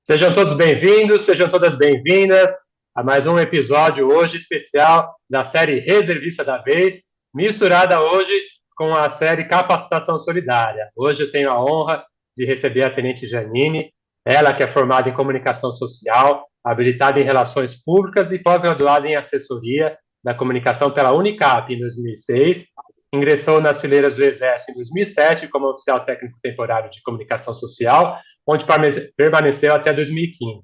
Sejam todos bem-vindos, sejam todas bem-vindas a mais um episódio hoje especial da série Reservista da Vez, misturada hoje com a série Capacitação Solidária. Hoje eu tenho a honra de receber a Tenente Janine, ela que é formada em Comunicação Social, habilitada em Relações Públicas e pós-graduada em Assessoria da Comunicação pela Unicap em 2006, ingressou nas fileiras do Exército em 2007 como oficial técnico temporário de Comunicação Social, onde permaneceu até 2015.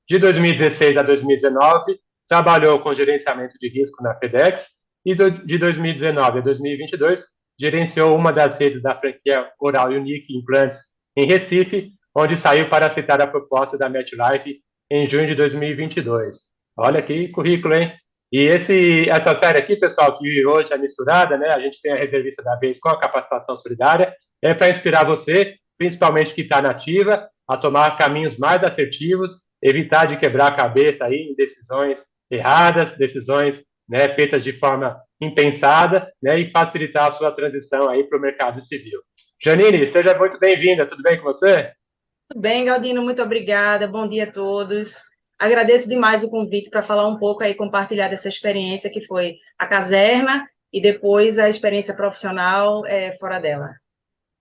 De 2016 a 2019, trabalhou com gerenciamento de risco na FedEx e de 2019 a 2022, gerenciou uma das redes da franquia Oral Unique Implantes em Recife, onde saiu para aceitar a proposta da MetLife em junho de 2022. Olha que currículo, hein? E essa série aqui, pessoal, que hoje é misturada, né? A gente tem a reservista da vez com a capacitação solidária, é para inspirar você, principalmente que está nativa, a tomar caminhos mais assertivos, evitar de quebrar a cabeça aí em decisões erradas, decisões, né, feitas de forma impensada, né, e facilitar a sua transição aí para o mercado civil. Janine, seja muito bem-vinda, tudo bem com você? Tudo bem, Galdino, muito obrigada. Bom dia a todos. Agradeço demais o convite para falar um pouco aí, compartilhar dessa experiência que foi a caserna e depois a experiência profissional fora dela.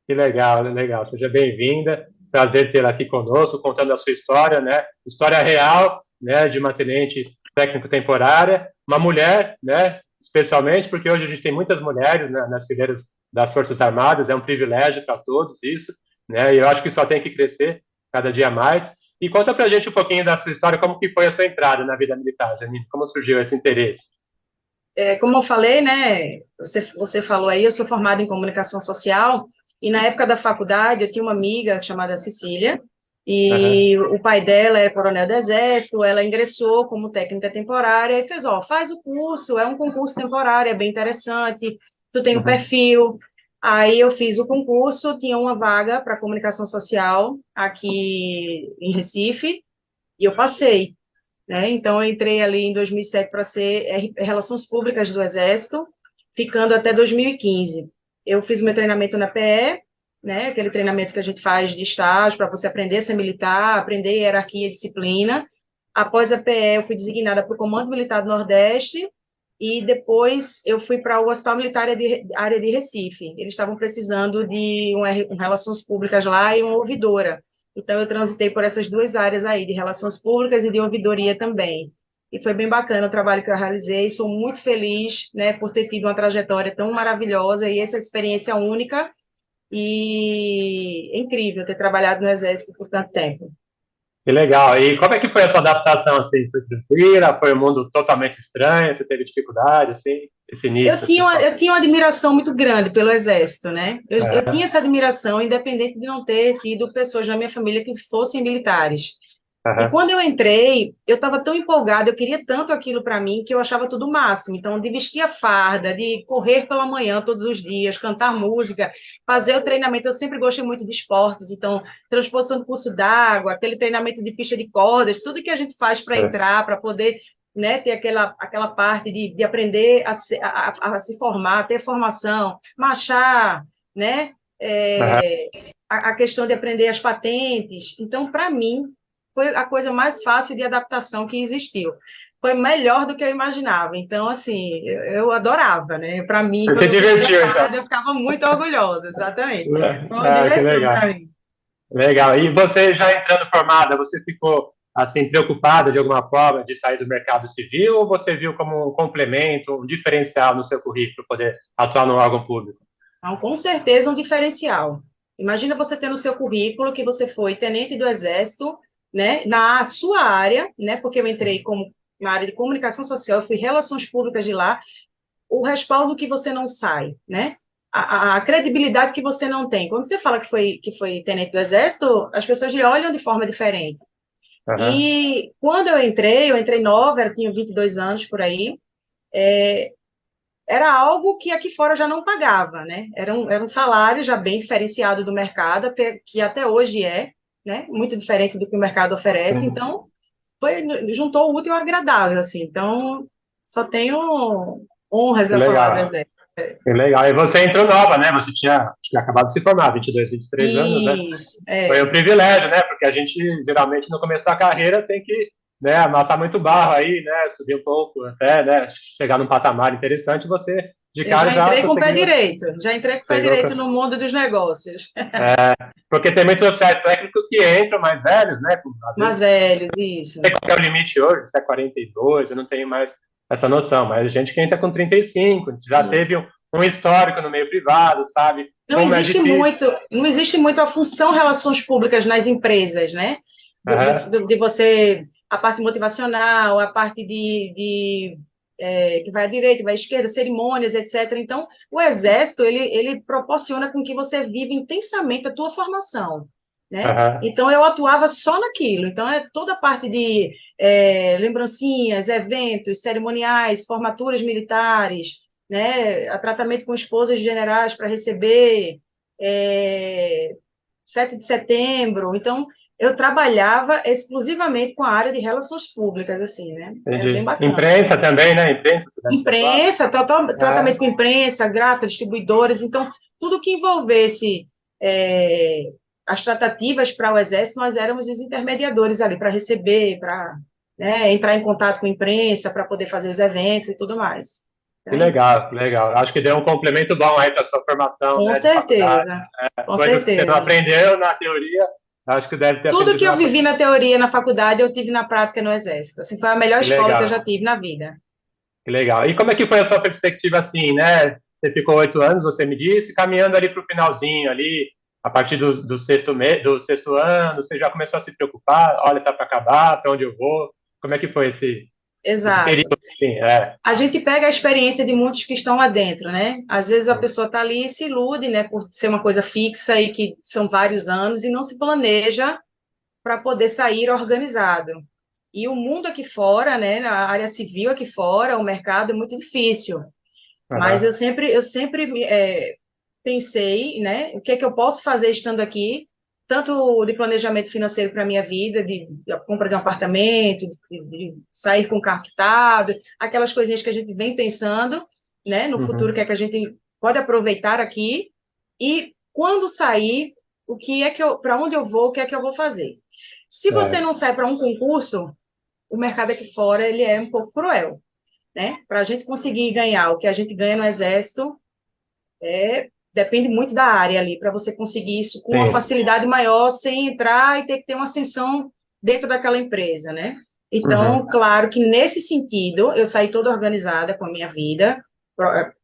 Que legal, legal. Seja bem-vinda. Prazer tê-la aqui conosco, contando a sua história, né? História real, né, de uma tenente técnico temporária, uma mulher, né, especialmente porque hoje a gente tem muitas mulheres, né, nas fileiras das Forças Armadas, é um privilégio para todos isso, né? E eu acho que só tem que crescer cada dia mais. E conta pra gente um pouquinho da sua história, como que foi a sua entrada na vida militar, Janine? Como surgiu esse interesse? Como eu falei, né, você falou aí, eu sou formada em comunicação social, e na época da faculdade eu tinha uma amiga chamada Cecília, Uhum, e o pai dela era coronel do Exército, ela ingressou como técnica temporária e fez, ó, faz o curso, é um concurso temporário, é bem interessante, tu tem um uhum. perfil. Aí eu fiz o concurso, tinha uma vaga para comunicação social aqui em Recife, e eu passei, né? Então, eu entrei ali em 2007 para ser Relações Públicas do Exército, ficando até 2015. Eu fiz meu treinamento na PE, né? Aquele treinamento que a gente faz de estágio para você aprender a ser militar, aprender hierarquia e disciplina. Após a PE, eu fui designada para o Comando Militar do Nordeste e depois eu fui para o Hospital Militar área de Recife. Eles estavam precisando de um Relações Públicas lá e uma ouvidora. Então, eu transitei por essas duas áreas aí, de relações públicas e de ouvidoria também. E foi bem bacana o trabalho que eu realizei. Sou muito feliz, né, por ter tido uma trajetória tão maravilhosa e essa experiência única. E é incrível ter trabalhado no Exército por tanto tempo. Que legal. E como é que foi a sua adaptação, assim? Foi tranquila? Foi um mundo totalmente estranho? Você teve dificuldade, assim? Esse início, assim? Eu tinha uma admiração muito grande pelo Exército, né? Eu tinha Aham, essa admiração, independente de não ter tido pessoas na minha família que fossem militares. E aham, quando eu entrei, eu estava tão empolgada, eu queria tanto aquilo para mim, que eu achava tudo o máximo. Então, de vestir a farda, de correr pela manhã todos os dias, cantar música, fazer o treinamento. Eu sempre gostei muito de esportes, então, transposição de curso d'água, aquele treinamento de pista de cordas, tudo que a gente faz para é, entrar, para poder, né, ter aquela parte de aprender a se formar, ter formação, marchar, né? aham. A questão de aprender as patentes. Então, para mim, foi a coisa mais fácil de adaptação que existiu. Foi melhor do que eu imaginava. Então, assim, eu adorava, né? Para mim, Você quando se eu vestia divertiu, então? farda, eu ficava muito orgulhosa, exatamente. Foi uma Ah, que diversão legal. para mim. Legal. E você já entrando formada, você ficou, assim, preocupada de alguma forma de sair do mercado civil ou você viu como um complemento, um diferencial no seu currículo poder atuar no órgão público? Então, com certeza, um diferencial. Imagina você ter no seu currículo que você foi tenente do Exército, né, na sua área, né, porque eu entrei como na área de comunicação social, eu fui relações públicas de lá, o respaldo que você não sai, né? A credibilidade que você não tem. Quando você fala que foi tenente do Exército, as pessoas lhe olham de forma diferente. Aham, E quando eu entrei nova, eu tinha 22 anos por aí, era algo que aqui fora já não pagava, né? Era um salário já bem diferenciado do mercado, que até hoje é, né? Muito diferente do que o mercado oferece. sim. Então, juntou o útil ao agradável, assim. Então, só tenho honras Que a falar do legal. Exército. Que legal. E você entrou nova, né? Você tinha acabado de se formar, 22, 23 anos, né? Isso, Foi um privilégio, né? Porque a gente, geralmente, no começo da carreira, tem que, né, amassar muito barro aí, né? Subir um pouco até, né? Chegar num patamar interessante, você, de eu cara, já já entrei com o pé conseguiu. direito, já entrei com o pé Chegou direito com... no mundo dos negócios. Porque tem muitos oficiais técnicos que entram mais velhos, né? Às vezes, Mais velhos, isso. não sei qual é o limite hoje, se é 42, eu não tenho mais essa noção, mas gente que entra com 35, já teve Isso. um histórico no meio privado, sabe? Como é difícil. Não existe muito a função relações públicas nas empresas, né? Aham, De você, a parte motivacional, a parte que vai à direita, vai à esquerda, cerimônias, etc. Então, o Exército, ele proporciona com que você viva intensamente a tua formação, né? aham. Então, eu atuava só naquilo. Então, é toda a parte de lembrancinhas, eventos, cerimoniais, formaturas militares, né? A tratamento com esposas de generais para receber, é, 7 de setembro. Então, eu trabalhava exclusivamente com a área de relações públicas, assim, né? Era bem Entendi. bacana. Imprensa também, né? Imprensa, você deve ter atuado. Imprensa, tratamento É, com imprensa, gráfica, distribuidores, então, tudo que envolvesse as tratativas para o Exército, nós éramos os intermediadores ali para receber, para, né, entrar em contato com a imprensa, para poder fazer os eventos e tudo mais. que Então, é isso. legal, que legal. Acho que deu um complemento bom aí para sua formação, Com né, de faculdade. certeza, com Coisas que você não certeza. aprendeu na teoria, acho que deve ter Tudo que aprendido eu na vivi faculdade. na teoria, na faculdade, eu tive na prática no Exército. Assim, foi a melhor Que escola que eu legal, já tive na vida. que legal. E como é que foi a sua perspectiva assim, né? Você ficou 8 anos, você me disse, caminhando ali para o finalzinho, ali, a partir do sexto ano, você já começou a se preocupar, olha, tá para acabar, para onde eu vou? Como é que foi esse Exato. período, assim, é? A gente pega a experiência de muitos que estão lá dentro, né? Às vezes a pessoa está ali e se ilude, né, por ser uma coisa fixa e que são vários anos e não se planeja para poder sair organizado. E o mundo aqui fora, né, na área civil aqui fora, o mercado é muito difícil. Mas Aham. eu sempre pensei, né, o que é que eu posso fazer estando aqui, tanto de planejamento financeiro para a minha vida, de compra de um apartamento, de sair com o carro quitado, aquelas coisinhas que a gente vem pensando, né, no futuro, que Uhum. é que a gente pode aproveitar aqui, e quando sair, o que é que para onde eu vou, o que é que eu vou fazer. Se você É, não sai para um concurso, o mercado aqui fora, ele é um pouco cruel, né? Para a gente conseguir ganhar o que a gente ganha no Exército, depende muito da área ali, para você conseguir isso com uma sim. facilidade maior, sem entrar e ter que ter uma ascensão dentro daquela empresa, né? Então, Uhum. claro que nesse sentido, eu saí toda organizada com a minha vida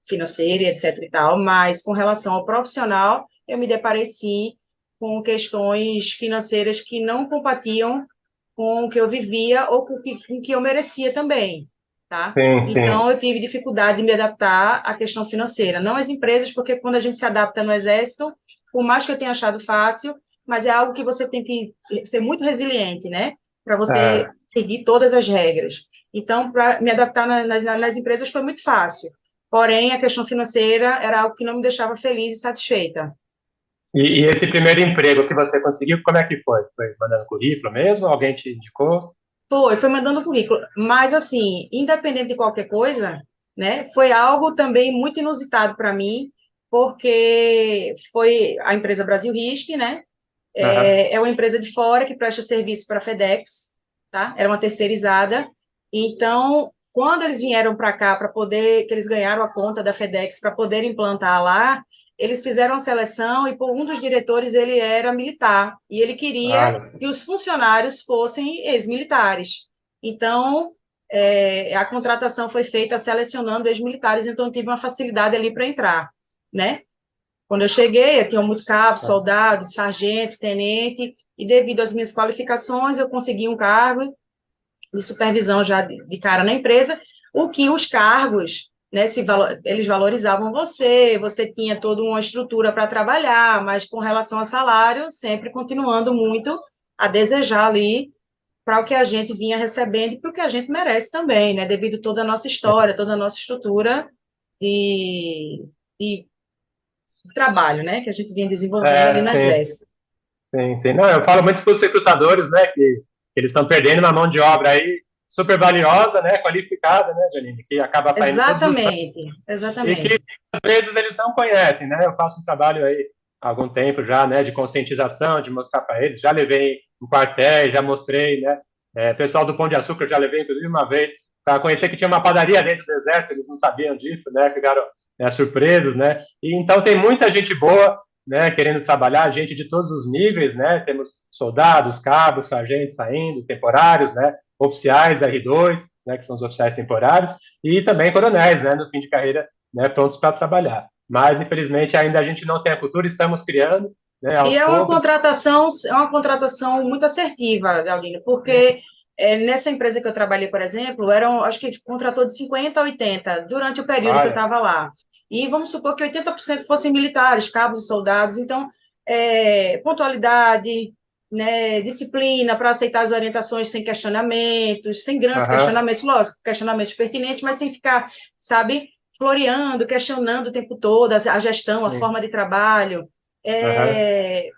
financeira, etc e tal, mas com relação ao profissional, eu me deparei sim com questões financeiras que não compatiam com o que eu vivia ou com o que eu merecia também, tá? Sim, Então, sim. eu tive dificuldade de me adaptar à questão financeira. Não as empresas, porque quando a gente se adapta no Exército, por mais que eu tenha achado fácil, mas é algo que você tem que ser muito resiliente, né? Para você É. seguir todas as regras. Então, para me adaptar nas empresas foi muito fácil. Porém, a questão financeira era algo que não me deixava feliz e satisfeita. E esse primeiro emprego que você conseguiu, como é que foi? Foi mandando currículo mesmo? Alguém te indicou? Foi mandando currículo. Mas, assim, independente de qualquer coisa, né, foi algo também muito inusitado para mim, porque foi a empresa Brasil Risk, né? Aham. É uma empresa de fora que presta serviço para a FedEx, tá? Era uma terceirizada. Então, quando eles vieram para cá para poder, que eles ganharam a conta da FedEx para poder implantar lá, eles fizeram a seleção e por um dos diretores ele era militar e ele queria Ah, que os funcionários fossem ex-militares. Então, a contratação foi feita selecionando ex-militares, então eu tive uma facilidade ali para entrar, né? Quando eu cheguei, eu tinha muito cabo, ah, soldado, sargento, tenente, e devido às minhas qualificações, eu consegui um cargo de supervisão já de cara na empresa, o que os cargos, né, eles valorizavam você, você tinha toda uma estrutura para trabalhar, mas com relação a salário, sempre continuando muito a desejar ali para o que a gente vinha recebendo e para o que a gente merece também, né, devido toda a nossa história, toda a nossa estrutura de, de trabalho, né, que a gente vinha desenvolvendo ali no sim, Exército. sim, sim. Não, eu falo muito para os recrutadores, né, que eles estão perdendo uma mão de obra aí super valiosa, né, qualificada, né, Janine, que acaba saindo todos os anos Exatamente, e que exatamente. às vezes eles não conhecem, né? Eu faço um trabalho aí há algum tempo já, né, de conscientização, de mostrar para eles. Já levei em quartéis, já mostrei, né? Pessoal do Pão de Açúcar eu já levei, inclusive, uma vez para conhecer que tinha uma padaria dentro do Exército, eles não sabiam disso, né? Ficaram surpresos, né? E então tem muita gente boa, né, querendo trabalhar, gente de todos os níveis, né? Temos soldados, cabos, sargentos saindo, temporários, né? Oficiais R2, né, que são os oficiais temporários, e também coronéis, né, no fim de carreira, né, prontos para trabalhar. Mas, infelizmente, ainda a gente não tem a cultura, estamos criando, né, E aos poucos. é uma contratação muito assertiva, Galdino, porque nessa empresa que eu trabalhei, por exemplo, acho que contratou de 50 a 80 durante o período que eu Olha, estava lá. E vamos supor que 80% fossem militares, cabos e soldados. Então, pontualidade, né, disciplina para aceitar as orientações sem questionamentos, sem grandes aham, questionamentos, lógico, questionamentos pertinentes, mas sem ficar, sabe, floreando, questionando o tempo todo a gestão, a sim, forma de trabalho. aham. É,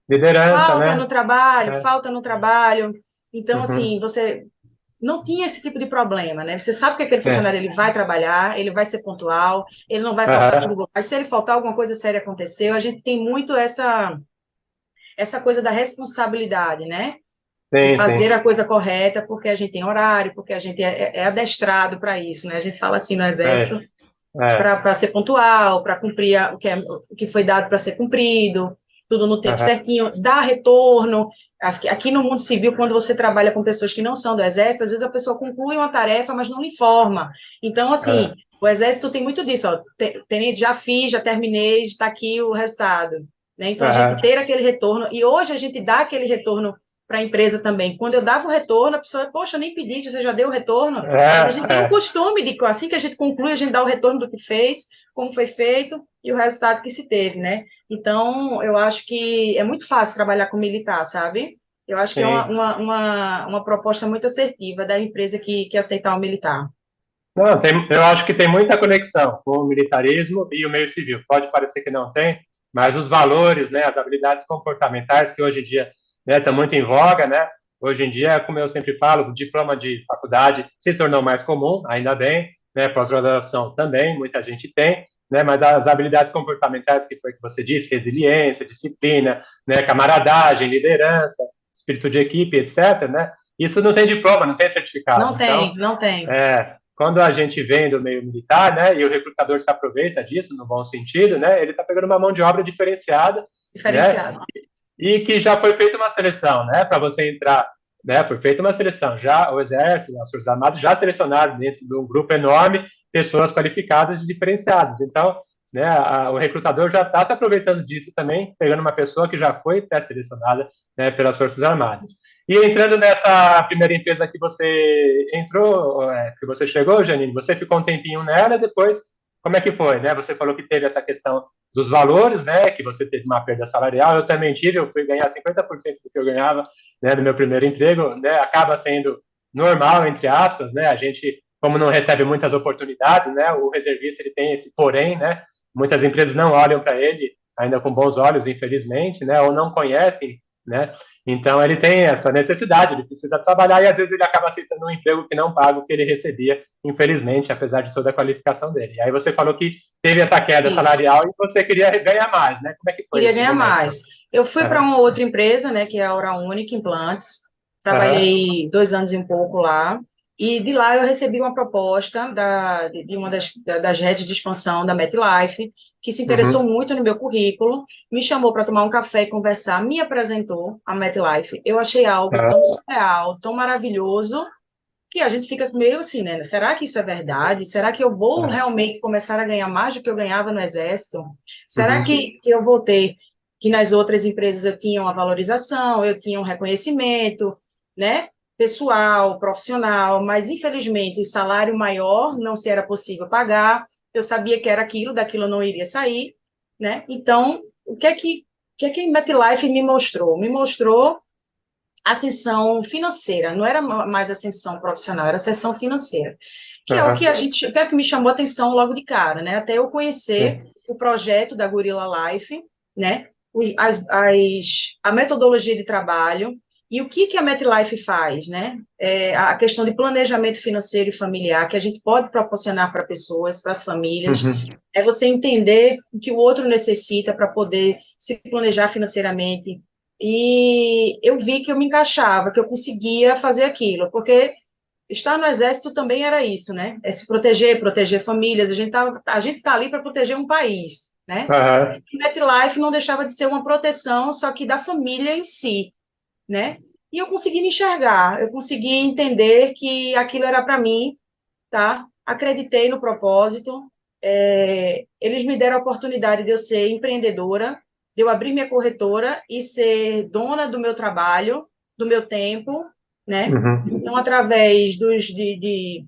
Liderança, falta né? no trabalho, É, falta no trabalho. Então, uhum, assim, você não tinha esse tipo de problema, né? Você sabe que aquele é, funcionário ele vai trabalhar, ele vai ser pontual, ele não vai faltar aham, tudo. Mas se ele faltar, alguma coisa séria aconteceu, a gente tem muito essa coisa da responsabilidade, né? De sim, fazer sim, a coisa correta, porque a gente tem horário, porque a gente é adestrado para isso, né? A gente fala assim no Exército, é, é, para ser pontual, para cumprir o que foi dado para ser cumprido, tudo no tempo aham, certinho, dar retorno. Aqui no mundo civil, quando você trabalha com pessoas que não são do Exército, às vezes a pessoa conclui uma tarefa, mas não lhe informa. Então, assim, é, o Exército tem muito disso, ó, já fiz, já terminei, está aqui o resultado. Né? Então, a gente aham, ter aquele retorno, e hoje a gente dá aquele retorno para a empresa também. Quando eu dava o retorno, a pessoa, poxa, eu nem pedi, você já deu o retorno, mas a gente tem um é. costume de que assim que a gente conclui, a gente dá o retorno do que fez, como foi feito e o resultado que se teve, né? Então, eu acho que é muito fácil trabalhar com militar, sabe? Eu acho que é Sim. uma proposta muito assertiva da empresa que aceitar o militar. Não, eu acho que tem muita conexão com o militarismo e o meio civil. Pode parecer que não tem, mas os valores, né, as habilidades comportamentais que hoje em dia, né, estão muito em voga, né? Hoje em dia, como eu sempre falo, o diploma de faculdade se tornou mais comum, ainda bem, né? Pós-graduação também, muita gente tem, né? Mas as habilidades comportamentais que foi que você disse, resiliência, disciplina, né, camaradagem, liderança, espírito de equipe, etc., né? Isso não tem diploma, não tem certificado. Não Então, tem, não tem. quando a gente vem do meio militar, né, e o recrutador se aproveita disso, no bom sentido, né, ele está pegando uma mão de obra diferenciada, né, Diferenciado. e que já foi feita uma seleção, né, para você entrar, né, foi feita uma seleção, já o Exército, as Forças Armadas já selecionaram dentro de um grupo enorme pessoas qualificadas e diferenciadas. Então, né, o recrutador já está se aproveitando disso também, pegando uma pessoa que já foi pré-selecionada, né, pelas Forças Armadas. E entrando nessa primeira empresa que você entrou, que você chegou, Janine, você ficou um tempinho nela, depois, como é que foi, né? Você falou que teve essa questão dos valores, né? Que você teve uma perda salarial, eu também tive, eu fui ganhar 50% do que eu ganhava, né, do meu primeiro emprego, né? Acaba sendo normal, entre aspas, né? A gente, como não recebe muitas oportunidades, né? O reservista, ele tem esse porém, né? Muitas empresas não olham para ele ainda com bons olhos, infelizmente, né? Ou não conhecem, né? Então, ele tem essa necessidade, ele precisa trabalhar e às vezes ele acaba aceitando um emprego que não paga o que ele recebia, infelizmente, apesar de toda a qualificação dele. E aí você falou que teve essa queda Isso. salarial e você queria ganhar mais, né? Como é que foi Queria esse ganhar momento? mais. Eu fui para Aham, uma outra empresa, né, que é a Hora Única Implantes. aham, Trabalhei 2 anos e um pouco lá. E de lá eu recebi uma proposta de uma das redes de expansão da MetLife, que se interessou uhum, muito no meu currículo, me chamou para tomar um café e conversar, me apresentou a MetLife. Eu achei algo aham, tão surreal, tão maravilhoso, que a gente fica meio assim, né? Será que isso é verdade? Será que eu vou aham, realmente começar a ganhar mais do que eu ganhava no Exército? Será uhum, que eu vou ter que nas outras empresas eu tinha uma valorização, eu tinha um reconhecimento, né? Pessoal, profissional, mas infelizmente o salário maior não se era possível pagar. Eu sabia que era aquilo, daquilo eu não iria sair, né? Então, o que é que a MetLife me mostrou? Me mostrou ascensão financeira, não era mais ascensão profissional, era ascensão financeira, que é o que aham, o que é que me chamou a atenção logo de cara, né? Até eu conhecer sim, o projeto da Gorilla Life, né? A metodologia de trabalho E o que a MetLife faz, né? A questão de planejamento financeiro e familiar, que a gente pode proporcionar para pessoas, para as famílias, Uhum. é você entender o que o outro necessita para poder se planejar financeiramente. E eu vi que eu me encaixava, que eu conseguia fazer aquilo, porque estar no exército também era isso, né? É se proteger, proteger famílias. A gente tá ali para proteger um país, né? Aham. E MetLife não deixava de ser uma proteção, só que da família em si, né? E eu consegui me enxergar, eu consegui entender que aquilo era para mim, tá? Acreditei no propósito. Eles me deram a oportunidade de eu ser empreendedora, de eu abrir minha corretora e ser dona do meu trabalho, do meu tempo, né? Uhum. Então, através de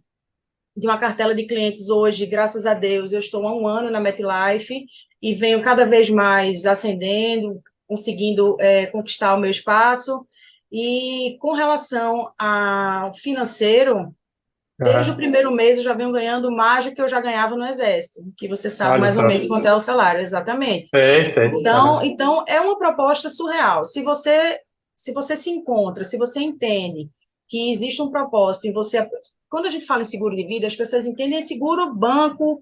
uma cartela de clientes hoje, graças a Deus, eu estou há um ano na MetLife e venho cada vez mais ascendendo, conseguindo conquistar o meu espaço. E com relação ao financeiro, desde o Aham. primeiro mês eu já venho ganhando mais do que eu já ganhava no Exército, que você sabe Olha mais ou só. menos quanto é o salário, exatamente. Sei, sei. Então, Aham. então é uma proposta surreal. Se você se encontra, se você entende que existe um propósito em você, quando a gente fala em seguro de vida, as pessoas entendem seguro, banco,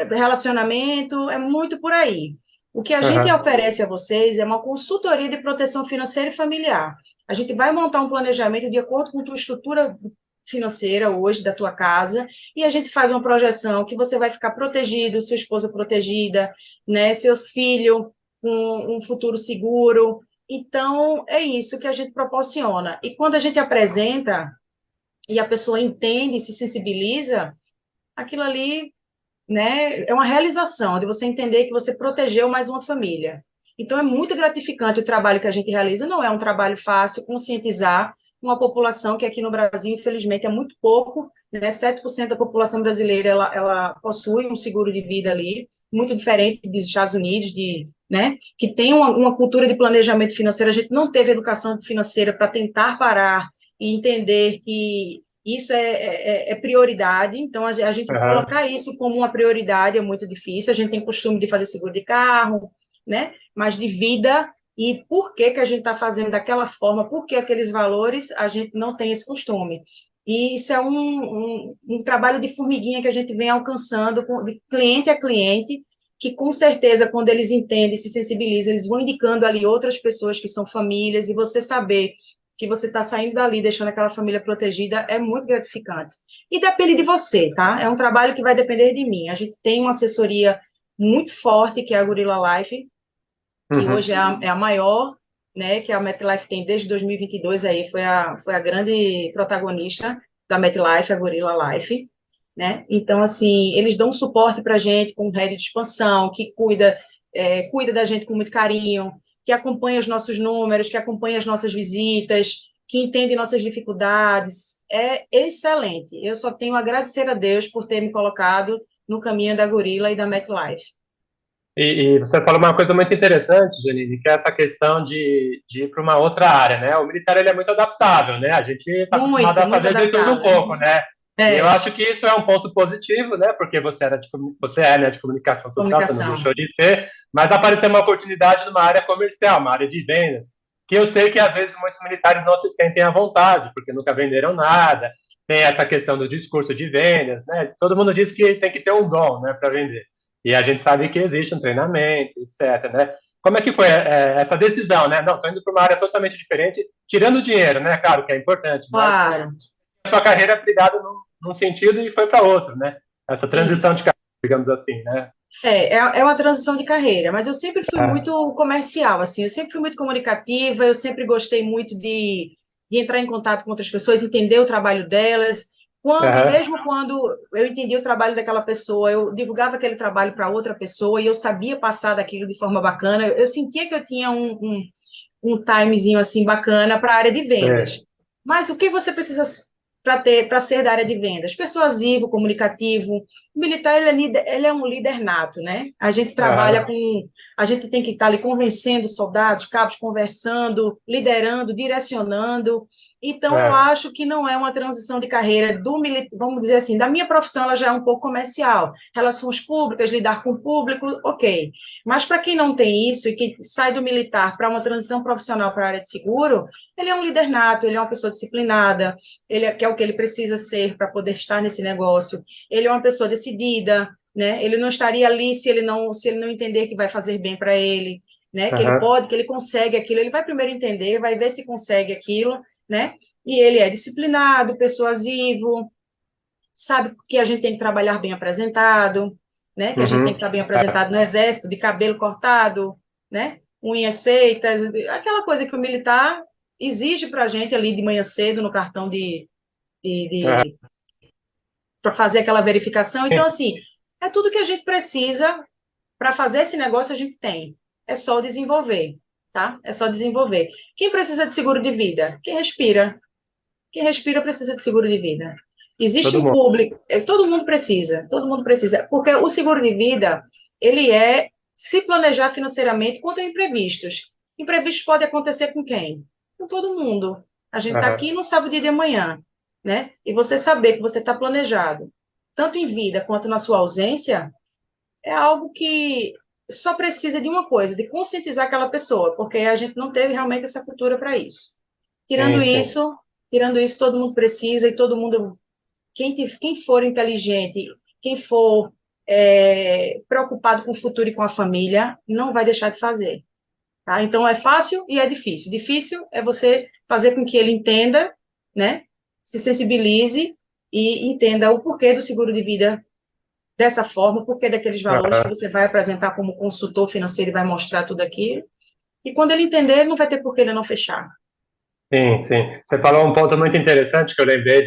relacionamento, é muito por aí. O que a gente Aham. oferece a vocês é uma consultoria de proteção financeira e familiar. A gente vai montar um planejamento de acordo com a tua estrutura financeira hoje da tua casa e a gente faz uma projeção que você vai ficar protegido, sua esposa protegida, né, seu filho com um futuro seguro. Então, é isso que a gente proporciona. E quando a gente apresenta e a pessoa entende e se sensibiliza, aquilo ali, né, é uma realização de você entender que você protegeu mais uma família. Então, é muito gratificante o trabalho que a gente realiza. Não é um trabalho fácil conscientizar uma população que aqui no Brasil, infelizmente, é muito pouco, né? 7% da população brasileira ela possui um seguro de vida ali, muito diferente dos Estados Unidos, né, que tem uma cultura de planejamento financeiro. A gente não teve educação financeira para tentar parar e entender que isso é prioridade, então a gente Aham. colocar isso como uma prioridade é muito difícil. A gente tem costume de fazer seguro de carro, né? Mas de vida, e por que que a gente está fazendo daquela forma, por que aqueles valores, a gente não tem esse costume. E isso é um trabalho de formiguinha que a gente vem alcançando de cliente a cliente, que com certeza, quando eles entendem, se sensibilizam, eles vão indicando ali outras pessoas que são famílias, e você saber que você está saindo dali, deixando aquela família protegida, é muito gratificante. E depende de você, tá? É um trabalho que vai depender de mim. A gente tem uma assessoria muito forte, que é a Gorilla Life, que Uhum. hoje é a maior, né, que a MetLife tem desde 2022, aí foi a grande protagonista da MetLife, a Gorilla Life, né? Então, assim, eles dão um suporte para a gente com rede de expansão, que cuida da gente com muito carinho, que acompanha os nossos números, que acompanha as nossas visitas, que entende nossas dificuldades. É excelente. Eu só tenho a agradecer a Deus por ter me colocado no caminho da Gorilla e da MetLife. E você falou uma coisa muito interessante, Janine, que é essa questão de ir para uma outra área, né? O militar ele é muito adaptável, né? A gente está acostumado Muito, a muito fazer de tudo um adaptável. pouco, né? E eu É, acho que isso é um ponto positivo, né? Porque você é, né, de comunicação social, você não comunicação. deixou de ser, mas apareceu uma oportunidade numa área comercial, uma área de vendas, que eu sei que às vezes muitos militares não se sentem à vontade, porque nunca venderam nada. Tem essa questão do discurso de vendas, né? Todo mundo diz que tem que ter um dom, né, para vender. E a gente sabe que existe um treinamento, etc, né? Como é que foi essa decisão, né? Não, estou indo para uma área totalmente diferente, tirando o dinheiro, né? Claro que é importante, mas Claro, a sua carreira é brilhada num sentido e foi para outro, né? Essa transição de isso. carreira, digamos assim, né? É uma transição de carreira, mas eu sempre fui Ah, muito comercial, assim, eu sempre fui muito comunicativa, eu sempre gostei muito de entrar em contato com outras pessoas, entender o trabalho delas. aham, Mesmo quando eu entendia o trabalho daquela pessoa, eu divulgava aquele trabalho para outra pessoa e eu sabia passar daquilo de forma bacana, eu sentia que eu tinha um timezinho assim bacana para a área de vendas. é, Mas o que você precisa para ser da área de vendas? Persuasivo, comunicativo. O militar ele é um líder nato, né? A gente trabalha aham, com a gente tem que estar ali convencendo soldados, cabos, conversando, liderando, direcionando. Então, eu É. acho que não é uma transição de carreira vamos dizer assim, da minha profissão, ela já é um pouco comercial. Relações públicas, lidar com o público, ok. Mas para quem não tem isso e que sai do militar para uma transição profissional para a área de seguro, ele é um líder nato, ele é uma pessoa disciplinada, que é o que ele precisa ser para poder estar nesse negócio. Ele é uma pessoa decidida, né? Ele não estaria ali se ele não entender que vai fazer bem para ele, né? Que ele Aham. pode, que ele consegue aquilo. Ele vai primeiro entender, vai ver se consegue aquilo, né? E ele é disciplinado, persuasivo, sabe que a gente tem que trabalhar bem apresentado, né? Que a gente tem que Uhum. estar bem apresentado no exército, de cabelo cortado, né? Unhas feitas, aquela coisa que o militar exige para a gente ali de manhã cedo no cartão Aham. para fazer aquela verificação. Então, assim, é tudo que a gente precisa para fazer esse negócio, a gente tem. É só desenvolver, tá? É só desenvolver. Quem precisa de seguro de vida? Quem respira. Quem respira precisa de seguro de vida. Existe Todo um mundo. público, todo mundo precisa, porque o seguro de vida, ele é se planejar financeiramente contra imprevistos. Imprevistos podem acontecer com quem? Com todo mundo. A gente está aqui Aham. e não sabe o dia de amanhã, né? E você saber que você está planejado, tanto em vida quanto na sua ausência, é algo que só precisa de uma coisa, de conscientizar aquela pessoa, porque a gente não teve realmente essa cultura para isso. Tirando Sim, sim. isso, tirando isso, todo mundo precisa e todo mundo, quem for inteligente, quem for preocupado com o futuro e com a família, não vai deixar de fazer. Tá? Então, é fácil e é difícil. Difícil é você fazer com que ele entenda, né? Se sensibilize e entenda o porquê do seguro de vida dessa forma, o porquê daqueles valores que Aham. você vai apresentar como consultor financeiro e vai mostrar tudo aquilo. E quando ele entender, não vai ter por que ele não fechar. Sim, sim. Você falou um ponto muito interessante que eu lembrei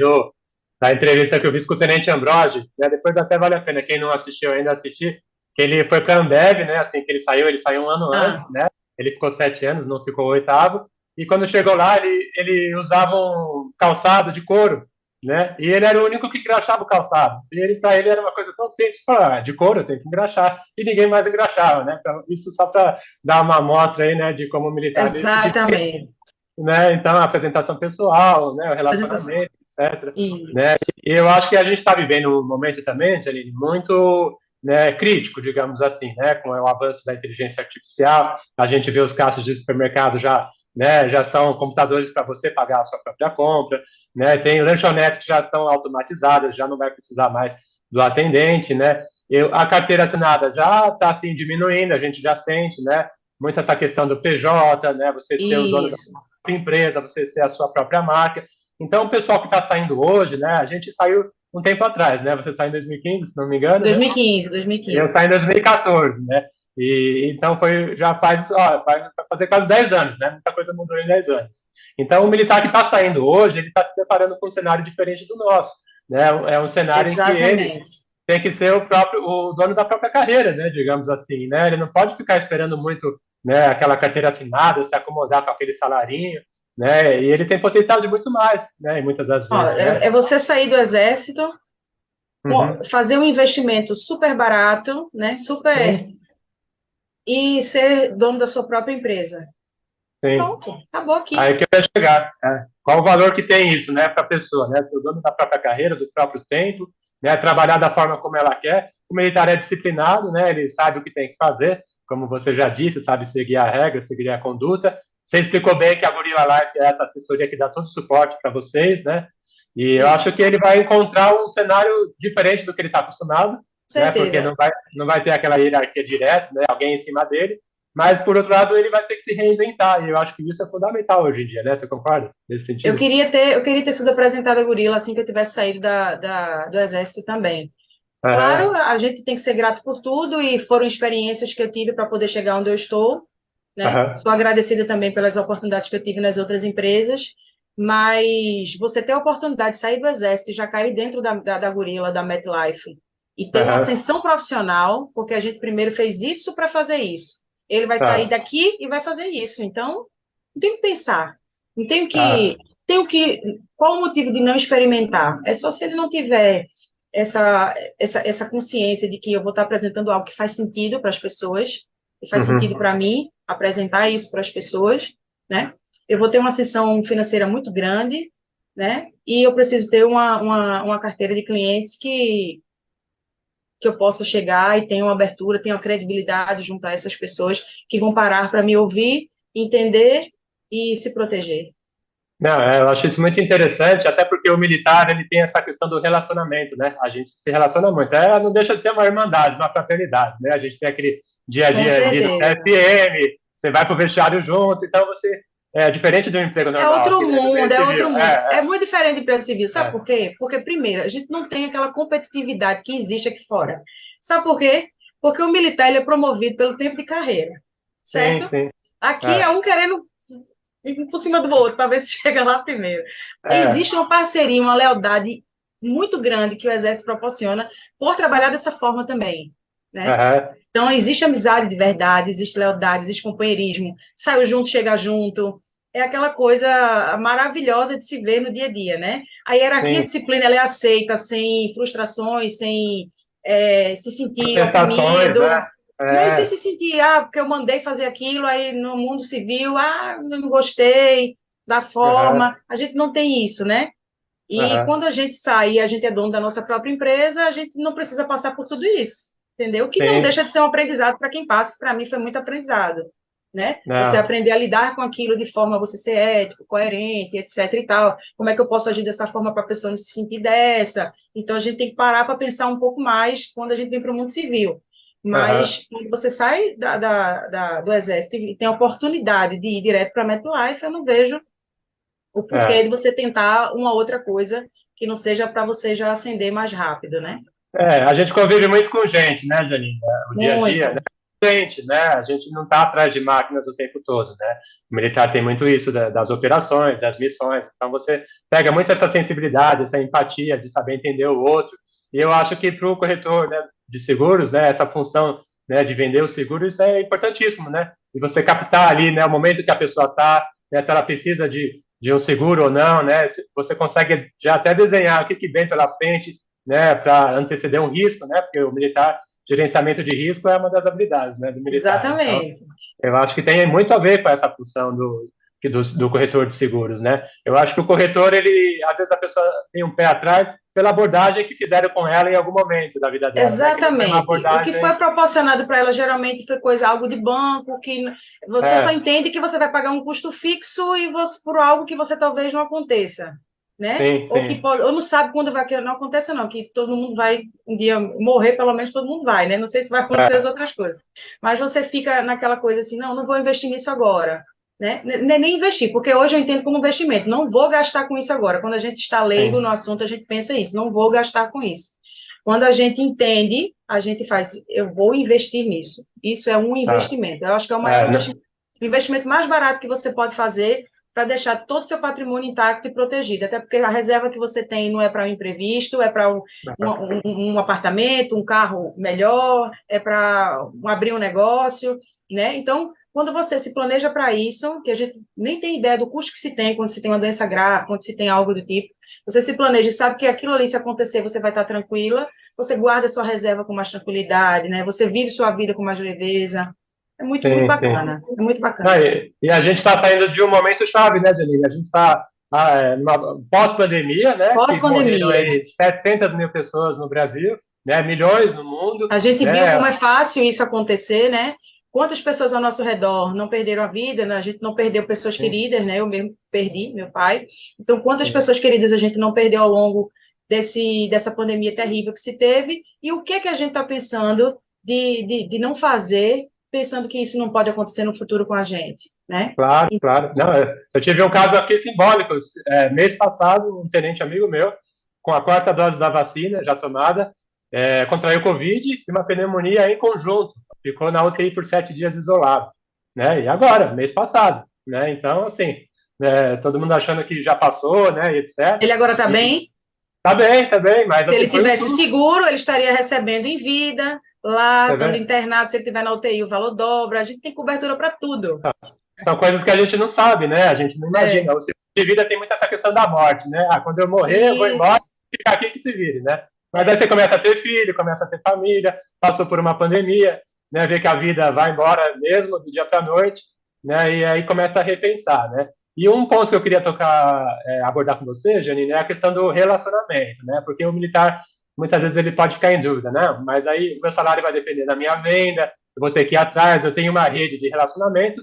da entrevista que eu fiz com o Tenente Ambrogi, né? Depois até vale a pena, quem não assistiu ainda assistir, que ele foi para a Ambev, né? Assim que ele saiu um ano antes, Ah, né? Ele ficou 7 anos, não ficou o oitavo, e quando chegou lá, ele usava um calçado de couro, né? E ele era o único que engraxava o calçado. E ele, para ele, era uma coisa tão simples, falar, de couro, tem que engraxar. E ninguém mais engraxava, né? Então, isso só para dar uma amostra aí, né, de como o militar exatamente. né? Então, a apresentação pessoal, né? O Apresentação. relacionamento, etc. Né? Isso. E eu acho que a gente está vivendo um momento também, Janine, muito, né, crítico, digamos assim, né? Com o avanço da inteligência artificial, a gente vê os caixas de supermercado já, né? Já são computadores para você pagar a sua própria compra, né? Tem lanchonetes que já estão automatizadas, já não vai precisar mais do atendente, né? A carteira assinada já está assim diminuindo, a gente já sente, né? Muito essa questão do PJ, né? Você ser o dono da Isso. empresa, você ser a sua própria marca. Então, o pessoal que está saindo hoje, né? A gente saiu um tempo atrás, né? Você saiu em 2015, se não me engano, né? 2015, Eu 2015. saí em 2014, né? E então já vai fazer quase 10 anos, né? Muita coisa mudou em 10 anos. Então, o militar que está saindo hoje, ele está se deparando com um cenário diferente do nosso, né? É um cenário em que ele Exatamente. tem que ser o dono da própria carreira, né? Digamos assim, né? Ele não pode ficar esperando muito, né? Aquela carteira assinada, se acomodar com aquele salarinho, né? E ele tem potencial de muito mais, né? E muitas das Ó, vezes, né? é você sair do exército, Uhum. fazer um investimento super barato, né? Super. Sim, E ser dono da sua própria empresa. sim. Pronto, acabou aqui. Aí que eu ia chegar. Né? Qual o valor que tem isso, né, para a pessoa, né? Ser o dono da própria carreira, do próprio tempo, né? Trabalhar da forma como ela quer. O militar é disciplinado, né? Ele sabe o que tem que fazer, como você já disse, sabe seguir a regra, seguir a conduta. Você explicou bem que a Gorilla Life é essa assessoria que dá todo o suporte para vocês, né? E eu acho que Isso. ele vai encontrar um cenário diferente do que ele está acostumado, né? Porque Certeza. não vai ter aquela hierarquia direta, né? Alguém em cima dele. Mas, por outro lado, ele vai ter que se reinventar, e eu acho que isso é fundamental hoje em dia, né? Você concorda nesse sentido? Eu queria ter sido apresentada a gorila assim que eu tivesse saído do exército também. Claro, Aham, a gente tem que ser grato por tudo e foram experiências que eu tive para poder chegar onde eu estou, né? aham, Sou agradecida também pelas oportunidades que eu tive nas outras empresas, mas você ter a oportunidade de sair do exército e já cair dentro da gorila, da MetLife, e ter uma aham, ascensão profissional, porque a gente primeiro fez isso para fazer isso. Ele vai sair tá, daqui e vai fazer isso. Então, não tem que pensar. Não tenho tá, que. Tenho que. Qual o motivo de não experimentar? É só se ele não tiver essa consciência de que eu vou estar apresentando algo que faz sentido para as pessoas, e faz sentido para mim apresentar isso para as pessoas, né? Eu vou ter uma sessão financeira muito grande, né? E eu preciso ter uma carteira de clientes que eu possa chegar e tenha uma abertura, tenha uma credibilidade junto a essas pessoas que vão parar para me ouvir, entender e se proteger. Não, eu acho isso muito interessante, até porque o militar ele tem essa questão do relacionamento, né? A gente se relaciona muito. Não deixa de ser uma irmandade, uma fraternidade, né? A gente tem aquele dia a Com dia ali no certeza. TSM, você vai para o vestiário junto, então você é diferente do emprego É normal, outro aqui, né? Do meio mundo, é outro civil. mundo. É muito diferente do emprego civil. Sabe É. por quê? Porque, primeiro, a gente não tem aquela competitividade que existe aqui fora. Sabe por quê? Porque o militar ele é promovido pelo tempo de carreira, Sim, certo? sim. Aqui é É, um querendo ir por cima do outro para ver se chega lá primeiro. é, Existe uma parceria, uma lealdade muito grande que o Exército proporciona por trabalhar dessa forma também, né? aham, Então, existe amizade de verdade, existe lealdade, existe companheirismo, saiu junto, chega junto, é aquela coisa maravilhosa de se ver no dia a dia, né? A hierarquia, a sim. disciplina, ela é aceita, sem frustrações, sem se sentir Prestações, oprimido, né? né? Sem se É, sentir, porque eu mandei fazer aquilo, aí no mundo civil, não gostei da aham, forma, a gente não tem isso, né? E aham, quando a gente sai e a gente é dono da nossa própria empresa, a gente não precisa passar por tudo isso, entendeu? Que não sim. deixa de ser um aprendizado para quem passa, que para mim foi muito aprendizado, né? Você Não, aprender a lidar com aquilo de forma a você ser ético, coerente, etc e tal. Como é que eu posso agir dessa forma para a pessoa não se sentir dessa? Então a gente tem que parar para pensar um pouco mais quando a gente vem para o mundo civil. aham, Mas quando você sai do exército e tem a oportunidade de ir direto para a MetLife, eu não vejo o porquê é. de você tentar uma outra coisa que não seja para você já ascender mais rápido, né? A gente convive muito com gente, né, Janine? O dia a dia, né? Muito. Gente, né? A gente não está atrás de máquinas o tempo todo, né? O militar tem muito isso das operações, das missões. Então você pega muito essa sensibilidade, essa empatia de saber entender o outro. E eu acho que para o corretor, né, de seguros, né, essa função, né, de vender os seguros, isso é importantíssimo, né? E você captar ali, né, o momento que a pessoa está, né, se ela precisa de um seguro ou não, né? Você consegue já até desenhar o que vem pela frente, né, para anteceder um risco, né? Porque o militar, gerenciamento de risco é uma das habilidades, né, do militar. Então, Exatamente. eu acho que tem muito a ver com essa função do corretor de seguros, né? Eu acho que o corretor, ele, às vezes a pessoa tem um pé atrás pela abordagem que fizeram com ela em algum momento da vida dela, né? Que não foi uma Exatamente. O que foi abordagem, proporcionado para ela geralmente foi coisa, algo de banco, que você só é, entende que você vai pagar um custo fixo e você, por algo que você talvez não aconteça, né? sim, Ou que sim, pode, ou não sabe quando vai, que não aconteça não, que todo mundo vai um dia morrer, pelo menos todo mundo vai, né? Não sei se vai acontecer as é, outras coisas. Mas você fica naquela coisa assim, não vou investir nisso agora, né? Nem investir, porque hoje eu entendo como investimento, não vou gastar com isso agora. Quando a gente está leigo sim, no assunto, a gente pensa isso, não vou gastar com isso. Quando a gente entende, a gente faz, eu vou investir nisso. Isso é um tá, investimento. Eu acho que é o maior é, investimento, o investimento mais barato que você pode fazer para deixar todo o seu patrimônio intacto e protegido. Até porque a reserva que você tem não é para um imprevisto, é para um apartamento, um carro melhor, é para abrir um negócio, né? Então, quando você se planeja para isso, que a gente nem tem ideia do custo que se tem quando se tem uma doença grave, quando se tem algo do tipo, você se planeja e sabe que aquilo ali, se acontecer, você vai estar tranquila, você guarda sua reserva com mais tranquilidade, né? Você vive sua vida com mais leveza. É muito, muito sim, sim. bacana. É muito Não, bacana. e a gente está saindo de um momento chave, né, Janine? A gente está numa pós-pandemia, né, que morreram Pós-pandemia, aí 700 mil pessoas no Brasil, né, milhões no mundo, a gente viu como né, é fácil isso acontecer, né? Quantas pessoas ao nosso redor não perderam a vida, né? A gente não perdeu pessoas sim, queridas, né? Eu mesmo perdi meu pai. Então, quantas sim, pessoas queridas a gente não perdeu ao longo dessa pandemia terrível que se teve? E o que é que a gente está pensando de não fazer, pensando que isso não pode acontecer no futuro com a gente, né? claro, claro. Não, eu tive um caso aqui simbólico. Mês passado, um tenente amigo meu, com a quarta dose da vacina já tomada, contraiu Covid e uma pneumonia em conjunto. Ficou na UTI por 7 dias isolado, né? E agora, mês passado, né? Então, assim, todo mundo achando que já passou, né? E Ele etc. agora está E bem? tá bem, mas Se ele assim, foi um tivesse susto, seguro, ele estaria recebendo em vida, lá, você estando vê? internado, se ele estiver na UTI, o valor dobra. A gente tem cobertura para tudo. São coisas que a gente não sabe, né? A gente não É, imagina. O ciclo de vida tem muito essa questão da morte, né? Quando eu morrer, eu vou embora, isso. ficar aqui que se vire, né? Mas aí É. você começa a ter filho, começa a ter família, passou por uma pandemia. né, vê que a vida vai embora mesmo do dia para a noite, né, e aí começa a repensar, né. E um ponto que eu queria abordar com você, Janine, é a questão do relacionamento, né, porque o militar, muitas vezes ele pode ficar em dúvida, né, mas aí o meu salário vai depender da minha venda, eu vou ter que ir atrás, eu tenho uma rede de relacionamento,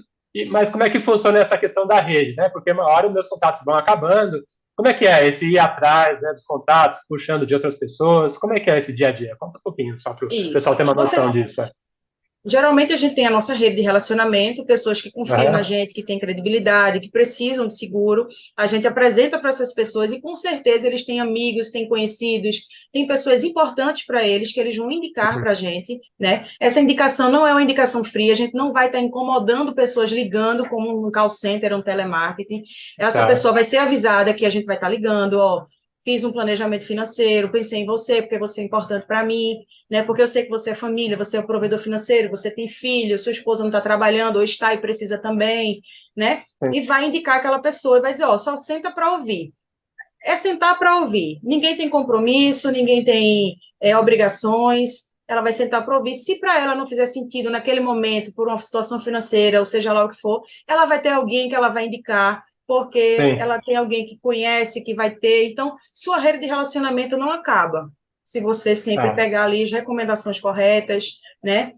mas como é que funciona essa questão da rede, né, porque uma hora os meus contatos vão acabando, como é que é esse ir atrás, né, dos contatos, puxando de outras pessoas, como é que é esse dia a dia? Conta um pouquinho, só para o pessoal Isso. ter uma noção disso. Geralmente a gente tem a nossa rede de relacionamento, pessoas que confiam na Aham, gente, que têm credibilidade, que precisam de seguro. A gente apresenta para essas pessoas e com certeza eles têm amigos, têm conhecidos, têm pessoas importantes para eles que eles vão indicar uhum, para a gente, né? Essa indicação não é uma indicação fria, a gente não vai estar incomodando pessoas ligando como um call center, um telemarketing. Essa tá, pessoa vai ser avisada que a gente vai estar ligando, ó, fiz um planejamento financeiro, pensei em você porque você é importante para mim, né? Porque eu sei que você é família, você é o provedor financeiro, você tem filho, sua esposa não está trabalhando, ou está e precisa também, né? sim, E vai indicar aquela pessoa e vai dizer, ó, só senta para ouvir. É sentar para ouvir. Ninguém tem compromisso, ninguém tem obrigações. Ela vai sentar para ouvir. Se para ela não fizer sentido naquele momento, por uma situação financeira, ou seja lá o que for, ela vai ter alguém que ela vai indicar, porque sim, ela tem alguém que conhece, que vai ter. Então, sua rede de relacionamento não acaba. Se você sempre tá, pegar ali as recomendações corretas, né?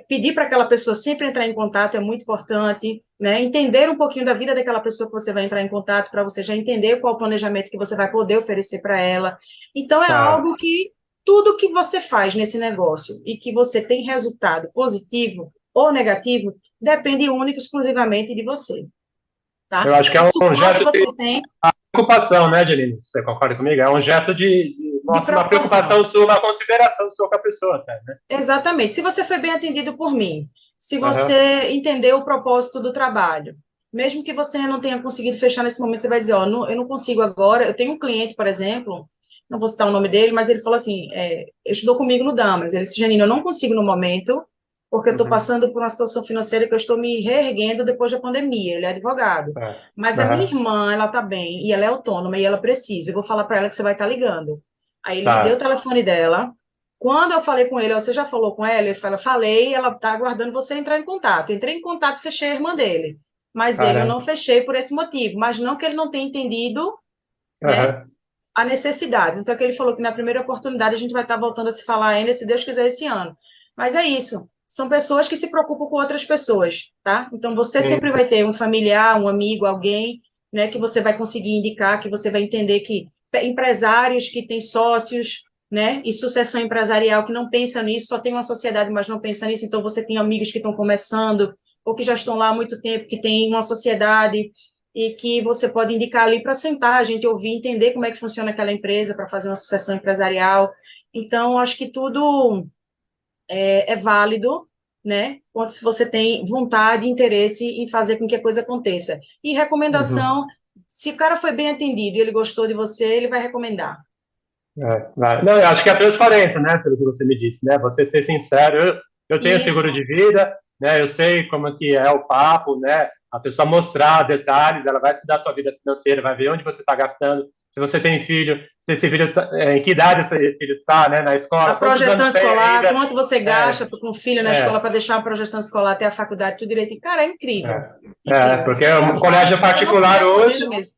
Pedir para aquela pessoa sempre entrar em contato é muito importante, né? Entender um pouquinho da vida daquela pessoa que você vai entrar em contato para você já entender qual o planejamento que você vai poder oferecer para ela. Então é tá. algo que tudo que você faz nesse negócio e que você tem resultado positivo ou negativo depende único e exclusivamente de você, tá? Eu acho que é O um suporte gesto de você tem preocupação, né, Janine? Você concorda comigo? É um gesto de mostra uma preocupação. preocupação sua, uma consideração sua com a pessoa, até, né? Exatamente. Se você foi bem atendido por mim, se Aham, você entendeu o propósito do trabalho, mesmo que você não tenha conseguido fechar nesse momento, você vai dizer, ó, eu não consigo agora. Eu tenho um cliente, por exemplo, não vou citar o nome dele, mas ele falou assim, estudou comigo no Damas. Ele disse, Janine, eu não consigo no momento, porque eu estou uhum, passando por uma situação financeira que eu estou me reerguendo depois da pandemia. Ele é advogado. tá, Mas a minha aham, irmã, ela está bem, e ela é autônoma, e ela precisa. Eu vou falar para ela que você vai estar ligando. Aí ele me deu o tá, telefone dela. Quando eu falei com ele, você já falou com ela? Ele falou, falei, ela está aguardando você entrar em contato. Entrei em contato, fechei a irmã dele. Mas ele eu não caramba, fechei por esse motivo. Mas não que ele não tenha entendido, né, aham, a necessidade. Então, que ele falou que na primeira oportunidade a gente vai estar voltando a se falar ainda, se Deus quiser, esse ano. Mas é isso. São pessoas que se preocupam com outras pessoas, tá? Então, você sim, sempre vai ter um familiar, um amigo, alguém, né, que você vai conseguir indicar, que você vai entender que empresários que têm sócios, né, e sucessão empresarial que não pensa nisso, só tem uma sociedade, mas não pensa nisso, então você tem amigos que estão começando, ou que já estão lá há muito tempo, que tem uma sociedade, e que você pode indicar ali para sentar, a gente ouvir, entender como é que funciona aquela empresa, para fazer uma sucessão empresarial. Então, acho que tudo é válido, né? Quanto se você tem vontade e interesse em fazer com que a coisa aconteça. E uhum, recomendação, se o cara foi bem atendido e ele gostou de você, ele vai recomendar. vai. Não, eu acho que é a transparência, né, pelo que você me disse, né, você ser sincero, eu tenho seguro Isso. de vida, né, eu sei como que é o papo, né, a pessoa mostrar detalhes, ela vai estudar sua vida financeira, vai ver onde você está gastando, se você tem filho, se esse filho, em que idade esse filho está, né, na A escola, quantos projeção anos tem escolar, ainda, quanto você é, gasta com o filho na escola é, para deixar a projeção escolar até a faculdade, tudo direito. Cara, é incrível. é, Incrível. porque Você só o faz colégio se você não particular tiver hoje, podendo mesmo.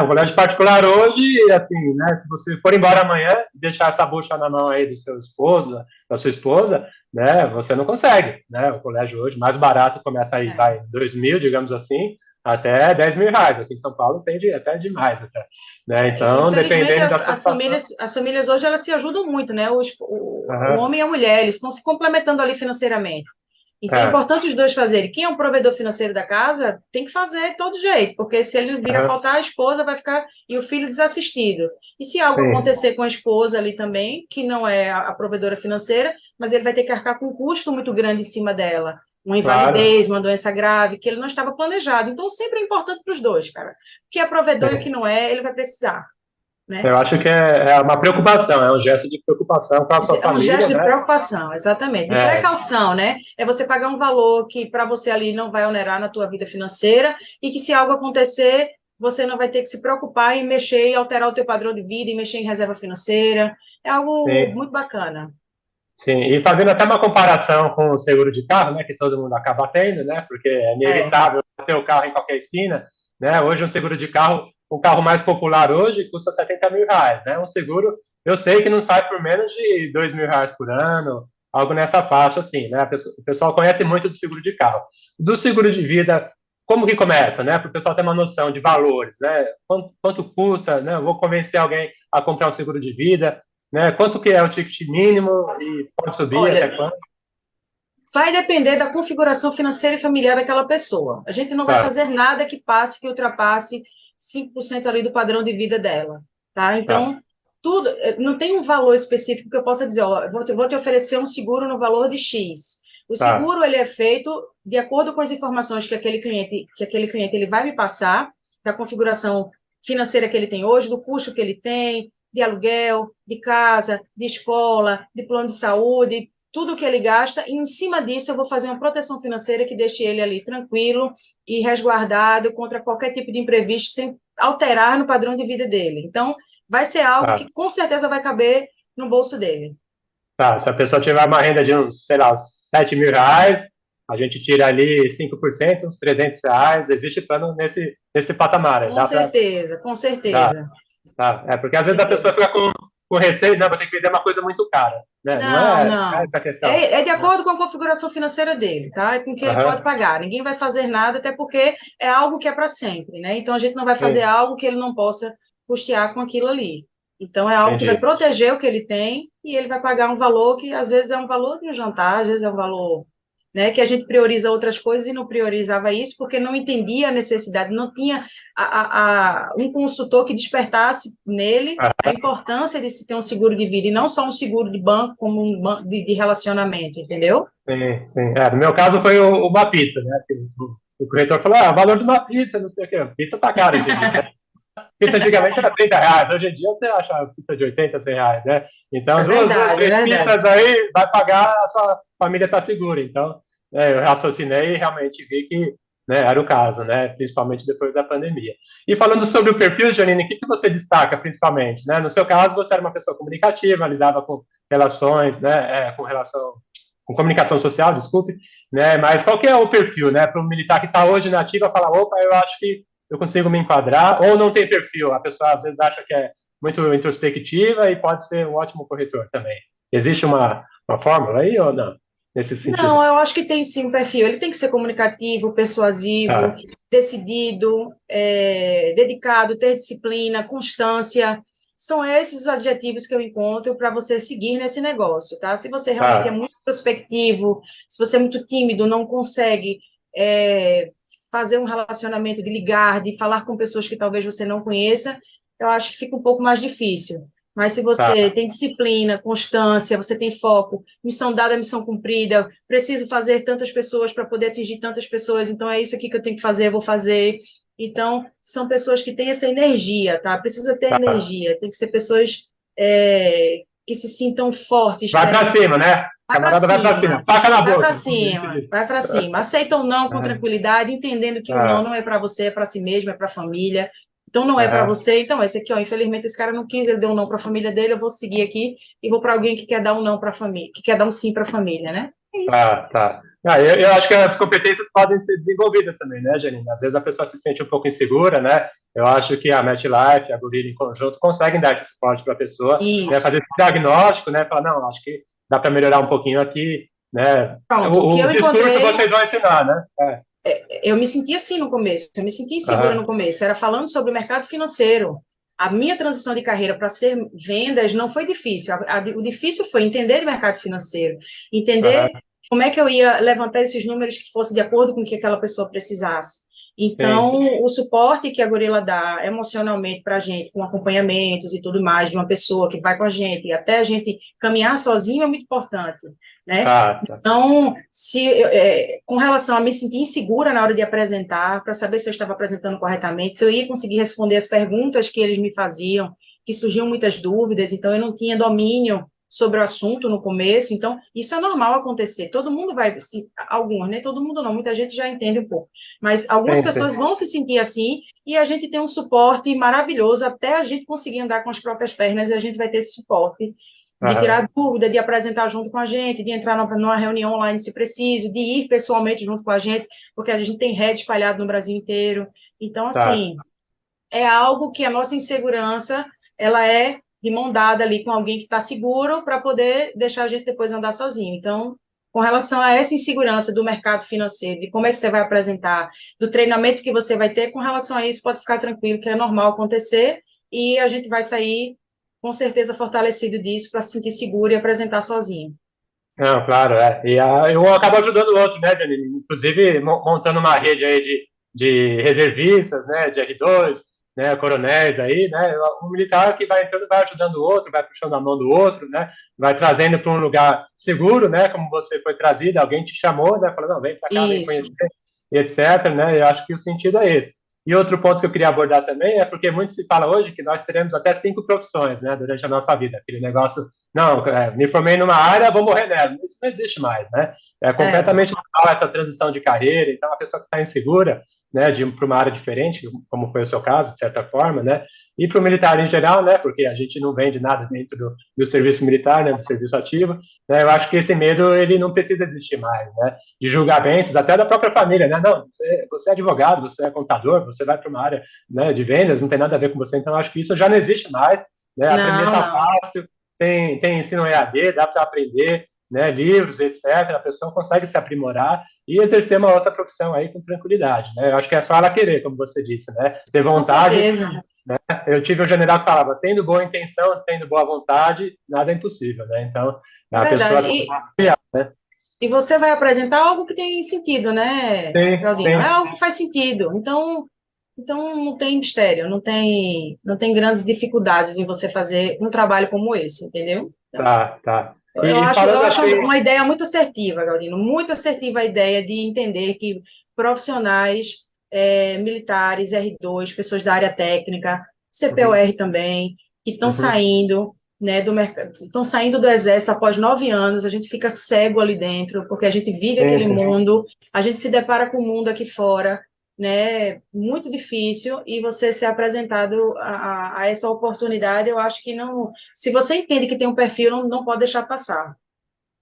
o colégio particular hoje, assim, né, se você for embora amanhã, deixar essa bucha na mão aí do seu esposo, da sua esposa, né, você não consegue, né, o colégio hoje, mais barato, começa aí, É. vai, 2.000, digamos assim, até 10.000 reais, aqui em São Paulo tem até demais, até, né, então, Infelizmente, dependendo da sua situação, as famílias hoje elas se ajudam muito, né? O aham, homem e a mulher, eles estão se complementando ali financeiramente. Então, é é, importante os dois fazerem. Quem é o provedor financeiro da casa tem que fazer de todo jeito, porque se ele vir a aham, faltar, a esposa vai ficar e o filho desassistido. E se algo sim, acontecer com a esposa ali também, que não é a provedora financeira, mas ele vai ter que arcar com um custo muito grande em cima dela. Uma claro, invalidez, uma doença grave, que ele não estava planejado. Então, sempre é importante para os dois, cara. O que é provedor e o que sim. não é, ele vai precisar, né? Eu acho que é uma preocupação, é um gesto de preocupação com a sua É um gesto família, de né, preocupação, exatamente, de é, precaução, né? É você pagar um valor que para você ali não vai onerar na tua vida financeira e que se algo acontecer, você não vai ter que se preocupar em mexer e alterar o teu padrão de vida e mexer em reserva financeira. É algo sim. muito bacana. sim. E fazendo até uma comparação com o seguro de carro, né, que todo mundo acaba tendo, né, porque é É, inevitável ter o carro em qualquer esquina, né, hoje um seguro de carro, o carro mais popular hoje custa R$ 70.000, né, um seguro, eu sei que não sai por menos de R$ 2.000 por ano, algo nessa faixa, assim, né, o pessoal conhece muito do seguro de carro. Do seguro de vida, como que começa, né, para o pessoal ter uma noção de valores, né, quanto custa, né, eu vou convencer alguém a comprar um seguro de vida, né? Quanto que é o ticket mínimo e pode subir até olha, quanto? vai depender da configuração financeira e familiar daquela pessoa. A gente não vai Tá, fazer nada que ultrapasse 5% ali do padrão de vida dela, tá? tá, Então, tudo, não tem um valor específico que eu possa dizer, ó, vou te oferecer um seguro no valor de X. O tá, seguro, ele é feito de acordo com as informações que aquele cliente ele vai me passar, da configuração financeira que ele tem hoje, do custo que ele tem, de aluguel, de casa, de escola, de plano de saúde, tudo que ele gasta, e em cima disso eu vou fazer uma proteção financeira que deixe ele ali tranquilo e resguardado contra qualquer tipo de imprevisto, sem alterar no padrão de vida dele. Então, vai ser algo tá, que com certeza vai caber no bolso dele. tá. Se a pessoa tiver uma renda de uns, sei lá, uns R$ 7.000, a gente tira ali 5%, uns R$ 300. Existe plano nesse patamar. Aí. Com Dá para. certeza, com Dá, certeza, tá. É, porque com às vezes a certeza. pessoa fica com receio, não, vou ter que vender uma coisa muito cara. Né? Não, Não é não. essa a questão. É de Né? acordo com a configuração financeira dele, tá? É com o que ele pode Aham, pagar. Ninguém vai fazer nada, até porque é algo que é para sempre, né? Então a gente não vai fazer sim, algo que ele não possa custear com aquilo ali. Então é algo que vai entendi. proteger o que ele tem e ele vai pagar um valor que às vezes é um valor de um jantar, às vezes é um valor, né, que a gente prioriza outras coisas e não priorizava isso porque não entendia a necessidade, não tinha um consultor que despertasse nele a importância de se ter um seguro de vida e não só um seguro de banco como de relacionamento, entendeu? Sim, sim. É, no meu caso foi uma pizza, né? O corretor falou, o valor de uma pizza, não sei o quê. Pizza tá cara hoje em dia. Pizza antigamente era R$ 30, hoje em dia você acha pizza de 80, R$ 100, né? Então, duas, É três verdade. pizzas aí, vai pagar, a sua família tá segura. Então, eu raciocinei e realmente vi que né, era o caso, né? Principalmente depois da pandemia. E falando sobre o perfil, Janine, o que você destaca principalmente? Né? No seu caso, você era uma pessoa comunicativa, lidava com relações, né? Com comunicação social, desculpe, né? Mas qual que é o perfil, né? Para um militar que está hoje na ativa, falar, opa, eu acho que eu consigo me enquadrar, ou não tem perfil. A pessoa às vezes acha que é muito introspectiva e pode ser um ótimo corretor também. Existe uma fórmula aí ou não? Nesse sentido. Não, eu acho que tem sim um perfil. Ele tem que ser comunicativo, persuasivo, Tá, decidido, dedicado, ter disciplina, constância. São esses os adjetivos que eu encontro para você seguir nesse negócio, tá? Se você realmente é tá, muito prospectivo, se você é muito tímido, não consegue é, fazer um relacionamento de ligar, de falar com pessoas que talvez você não conheça, eu acho que fica um pouco mais difícil. Mas se você tá, tem disciplina, constância, você tem foco, missão dada, missão cumprida, preciso fazer tantas pessoas para poder atingir tantas pessoas, então é isso aqui que eu tenho que fazer, eu vou fazer. Então, são pessoas que têm essa energia, tá? Precisa ter tá. energia, tem que ser pessoas que se sintam fortes Vai para pra cima, né? Camarada vai pra cima. Faca na vai para boca, como diz. cima, vai para cima. Aceitam não com Aham, tranquilidade, entendendo que o não é para você, é para si mesmo, é para a família. Então não é para aham. você. Então esse aqui, ó, infelizmente esse cara não quis, ele deu um não para a família dele, eu vou seguir aqui e vou para alguém que quer dar um não para a família, que quer dar um sim para a família, né? É isso. Tá, tá. Eu acho que as competências podem ser desenvolvidas também, né, Janine? Às vezes a pessoa se sente um pouco insegura, né? Eu acho que a MetLife, a Gorilla em conjunto, conseguem dar esse suporte para a pessoa, né? Isso. Fazer esse diagnóstico, né? Falar, não, acho que dá para melhorar um pouquinho aqui, né? Pronto, o que O eu discurso encontrei, vocês vão ensinar, né? eu me senti assim no começo, eu me senti insegura no Aham, começo, era falando sobre o mercado financeiro. A minha transição de carreira para ser vendas não foi difícil. O difícil foi entender de mercado financeiro, entender aham. como é que eu ia levantar esses números que fossem de acordo com o que aquela pessoa precisasse. Sim, sim. Então, o suporte que a Gorila dá emocionalmente para a gente, com acompanhamentos e tudo mais, de uma pessoa que vai com a gente, até a gente caminhar sozinho é muito importante, né? Tá, tá. Então, com relação a me sentir insegura na hora de apresentar, para saber se eu estava apresentando corretamente, se eu ia conseguir responder as perguntas que eles me faziam, que surgiam muitas dúvidas, então eu não tinha domínio sobre o assunto no começo, então isso é normal acontecer. Todo mundo vai, alguns, né? Todo mundo não, muita gente já entende um pouco, mas algumas Sim, sim. pessoas vão se sentir assim e a gente tem um suporte maravilhoso até a gente conseguir andar com as próprias pernas e a gente vai ter esse suporte de tirar dúvida, de apresentar junto com a gente, de entrar numa reunião online se preciso, de ir pessoalmente junto com a gente, porque a gente tem rede espalhada no Brasil inteiro. Então, Tá. assim, é algo que a nossa insegurança, ela é de mão dada ali com alguém que está seguro para poder deixar a gente depois andar sozinho. Então, com relação a essa insegurança do mercado financeiro, de como é que você vai apresentar, do treinamento que você vai ter, com relação a isso, pode ficar tranquilo, que é normal acontecer, e a gente vai sair, com certeza, fortalecido disso, para se sentir seguro e apresentar sozinho. Não, claro, é. E eu acabo ajudando o outro, né, Janine? Inclusive montando uma rede aí de reservistas, né, de R2, né, coronéis aí, né? Um militar que vai entrando, vai ajudando o outro, vai puxando a mão do outro, né? Vai trazendo para um lugar seguro, né? Como você foi trazido, alguém te chamou, né? Falando, não, vem para cá, vem Isso. conhecer, etc, né? Eu acho que o sentido é esse. E outro ponto que eu queria abordar também é porque muito se fala hoje que nós teremos até 5 profissões, né, durante a nossa vida. Aquele negócio, não, me formei numa área, vou morrer nela. Isso não existe mais, né? É É, completamente normal essa transição de carreira. Então, a pessoa que está insegura, né, de para uma área diferente, como foi o seu caso, de certa forma, né, e para o militar em geral, né, porque a gente não vende nada dentro do serviço militar, né, do serviço ativo, né, eu acho que esse medo ele não precisa existir mais, né, de julgamentos, até da própria família, né, não, você é advogado, você é contador, você vai para uma área, né, de vendas, não tem nada a ver com você, então eu acho que isso já não existe mais, né, aprender não, está não. fácil, tem ensino EAD, dá para aprender, né, livros, etc. A pessoa consegue se aprimorar e exercer uma outra profissão aí com tranquilidade, né? Eu acho que é só ela querer, como você disse, né? Ter Com vontade. certeza. Eu tive um general que falava, tendo boa intenção, tendo boa vontade, nada é impossível, né? Então, É a pessoa... verdade. E você vai apresentar algo que tem sentido, né, Sim, Claudino? É sim, algo que faz sentido. Então não tem mistério, não tem grandes dificuldades em você fazer um trabalho como esse, entendeu? Então, tá. eu Falando acho assim, uma ideia muito assertiva, Claudino, muito assertiva a ideia de entender que profissionais militares, R2, pessoas da área técnica, uhum, CPOR também, que estão uhum, saindo, né, do mercado, estão saindo do exército após 9 anos, a gente fica cego ali dentro, porque a gente vive sim, aquele sim, mundo, a gente se depara com o mundo aqui fora, né, muito difícil, e você ser apresentado a essa oportunidade, eu acho que não, se você entende que tem um perfil, não pode deixar passar.